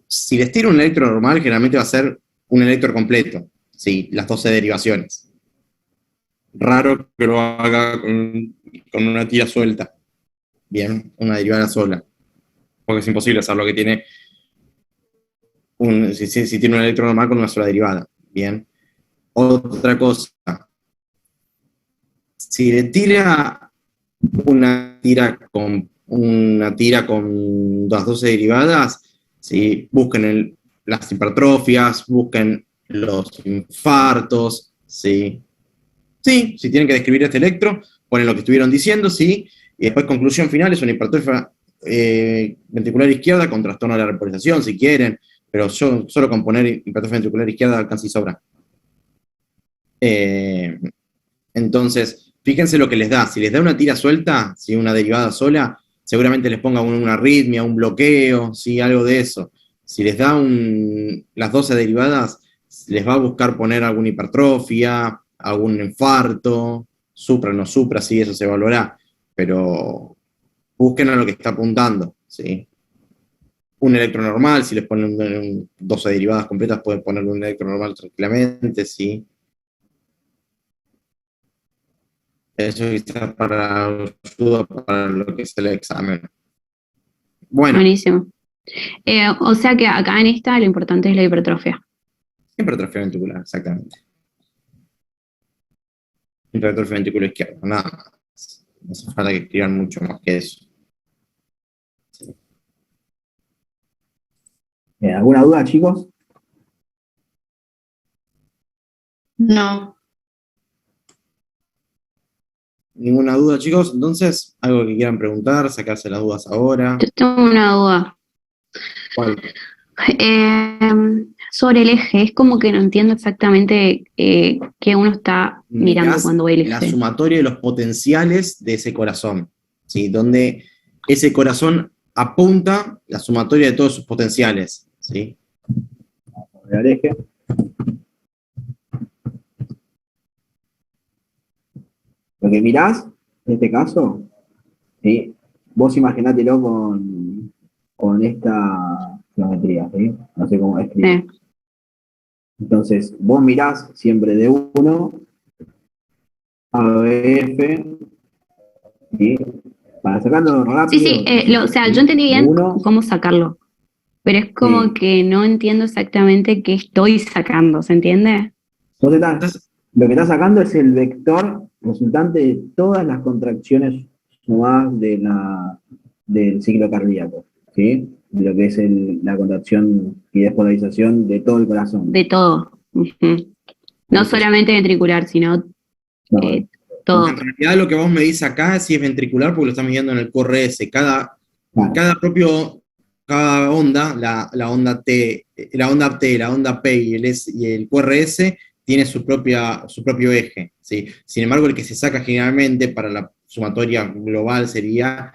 Si les tiro un electro normal, generalmente va a ser un electro completo, ¿sí? Las 12 derivaciones. Raro que lo haga con una tira suelta. Bien, una derivada sola. Porque es imposible hacerlo, que tiene si tiene un electro normal con una sola derivada. Bien. Otra cosa. Si le tira una tira con las 12 derivadas, ¿sí? Busquen las hipertrofias, busquen los infartos, ¿sí? Sí, si tienen que describir este electro, ponen lo que estuvieron diciendo, sí, y después conclusión final es una hipertrofia ventricular izquierda con trastorno de la repolarización, si quieren, pero yo solo con poner hipertrofia ventricular izquierda alcanza y sobra. Entonces, fíjense lo que les da. Si les da una tira suelta, si una derivada sola, seguramente les ponga una arritmia, un bloqueo, ¿sí? Algo de eso. Si les da las 12 derivadas, les va a buscar poner alguna hipertrofia, algún infarto, supra, no supra, sí, eso se evaluará. Pero busquen a lo que está apuntando, ¿sí? Un electro normal, si les ponen 12 derivadas completas, pueden ponerle un electro normal tranquilamente, ¿sí? Eso está para ayuda para lo que es el examen. Bueno, Buenísimo. O sea que acá en esta lo importante es la hipertrofia. hipertrofia ventricular, exactamente. Hipertrofia ventricular izquierda, nada más. No hace falta que escriban mucho más que eso. ¿Alguna duda, chicos? No. ¿Ninguna duda, chicos? Entonces, algo que quieran preguntar, sacarse las dudas ahora. Yo tengo una duda. ¿Cuál? Sobre el eje, es como que no entiendo exactamente qué uno está mirando Mirás cuando ve el la eje. sumatoria de los potenciales de ese corazón, ¿sí? Donde ese corazón apunta la sumatoria de todos sus potenciales, ¿sí? El eje. Lo que mirás, en este caso, ¿sí? Vos imaginátelo con esta geometría, ¿sí? No sé cómo escribir. Sí. Entonces, vos mirás siempre de 1 a BF, ¿sí? Para sacarlo rápido. Sí, o sea, yo entendí bien cómo sacarlo, pero es como Sí. que no entiendo exactamente qué estoy sacando, ¿se entiende? Lo que estás sacando es el vector resultante de todas las contracciones sumadas del ciclo cardíaco, ¿sí? De lo que es la contracción y despolarización de todo el corazón. De todo. Ujú. No solamente ventricular, sino todo. En realidad lo que vos medís acá sí es ventricular porque lo estás midiendo en el QRS. Cada onda, la onda T, la onda P y el QRS tiene su propio eje, ¿sí? Sin embargo, el que se saca generalmente para la sumatoria global sería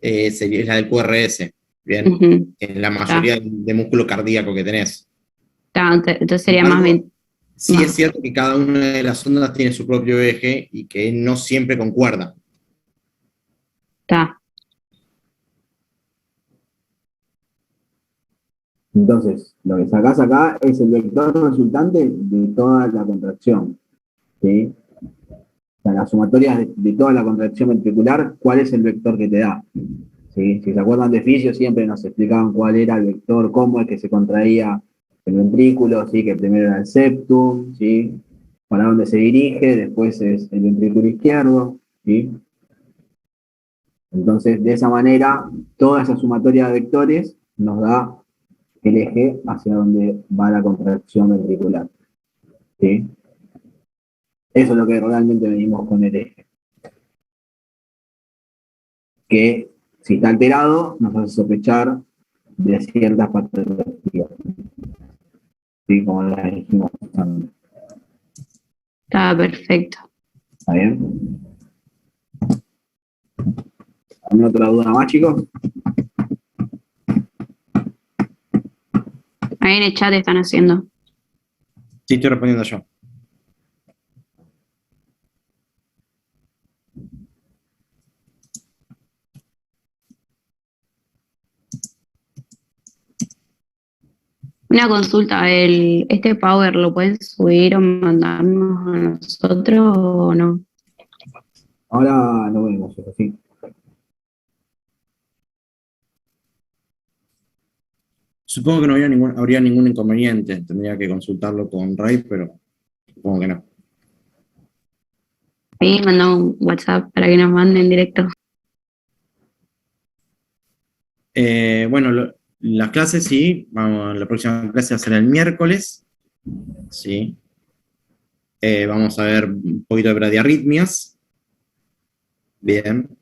la del QRS, ¿bien? Ujú. En la mayoría de músculo cardíaco que tenés. Entonces sería más bien. Sí es cierto que cada una de las ondas tiene su propio eje y que no siempre concuerda. Está. Entonces, lo que sacás acá es el vector resultante de toda la contracción, ¿sí? O sea, las sumatorias de toda la contracción ventricular, ¿cuál es el vector que te da? ¿Sí? Si se acuerdan de fisio, siempre nos explicaban cuál era el vector, cómo es que se contraía el ventrículo, ¿sí? Que primero era el septum, ¿sí? Para dónde se dirige, después es el ventrículo izquierdo, ¿sí? Entonces, de esa manera, toda esa sumatoria de vectores nos da el eje hacia donde va la contracción ventricular, ¿sí? Eso es lo que realmente medimos con el eje. Que si está alterado, nos hace sospechar de ciertas patologías, ¿sí? Como las dijimos antes. Está perfecto. ¿Está bien? ¿Alguna otra duda más, chicos? Ahí en el chat están haciendo. Sí, estoy respondiendo yo. Una consulta, ¿este Power lo pueden subir o mandarnos a nosotros o no? Ahora lo vemos, eso sí. Supongo que no habría ningún inconveniente. Tendría que consultarlo con Ray, pero supongo que no. Ahí mandamos un WhatsApp para que nos manden directo. Bueno, las clases sí, la próxima clase va a ser el miércoles, sí. Vamos a ver un poquito de bradiarritmias. Bien.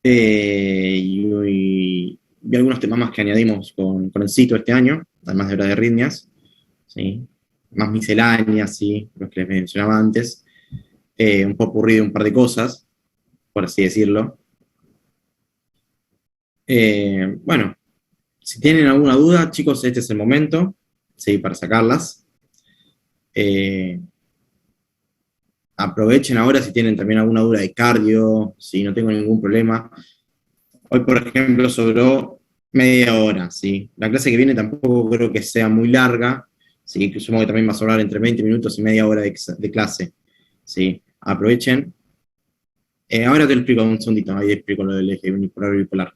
Y algunos temas más que añadimos con el sitio este año, además de bradiarritmias, sí. Más misceláneas, sí, los que les mencionaba antes. Un popurrí de un par de cosas, por así decirlo. Bueno, si tienen alguna duda, chicos, este es el momento, ¿sí? Para sacarlas. Aprovechen ahora si tienen también alguna duda de cardio, si no tengo ningún problema. Hoy, por ejemplo, sobró media hora, ¿sí? La clase que viene tampoco creo que sea muy larga, ¿sí? Que supongo que también va a sobrar entre 20 minutos y media hora de clase, ¿sí? Aprovechen. Ahora te lo explico un segundito, ahí explico lo del eje unipolar y bipolar.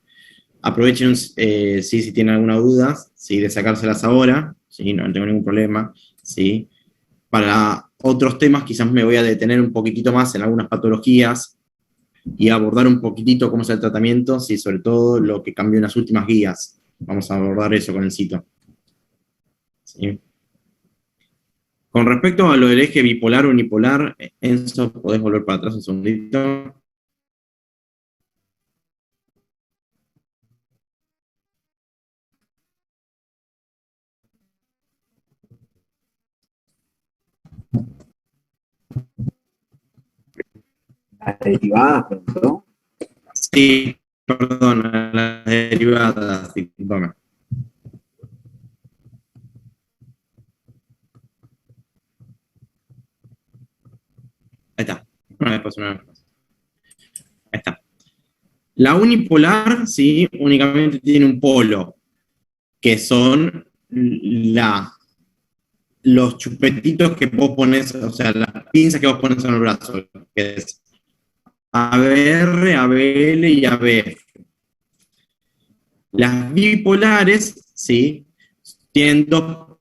Aprovechen, sí, si tienen alguna duda, ¿sí? De sacárselas ahora, ¿sí? No tengo ningún problema, ¿sí? Para otros temas quizás me voy a detener un poquitito más en algunas patologías y abordar un poquitito cómo es el tratamiento, ¿sí? Sobre todo lo que cambió en las últimas guías. Vamos a abordar eso con el sitio. ¿Sí? Con respecto a lo del eje bipolar o unipolar, Enzo, ¿podés volver para atrás un segundito? Las derivadas, ¿no? Sí, perdón, las derivadas, discúlpame. Ahí está. Una vez más. Ahí está. La unipolar, sí, únicamente tiene un polo, que son los chupetitos que vos pones, o sea, las pinzas que vos pones en el brazo, que es ABR, ABL y ABF. Las bipolares, sí, tienen dos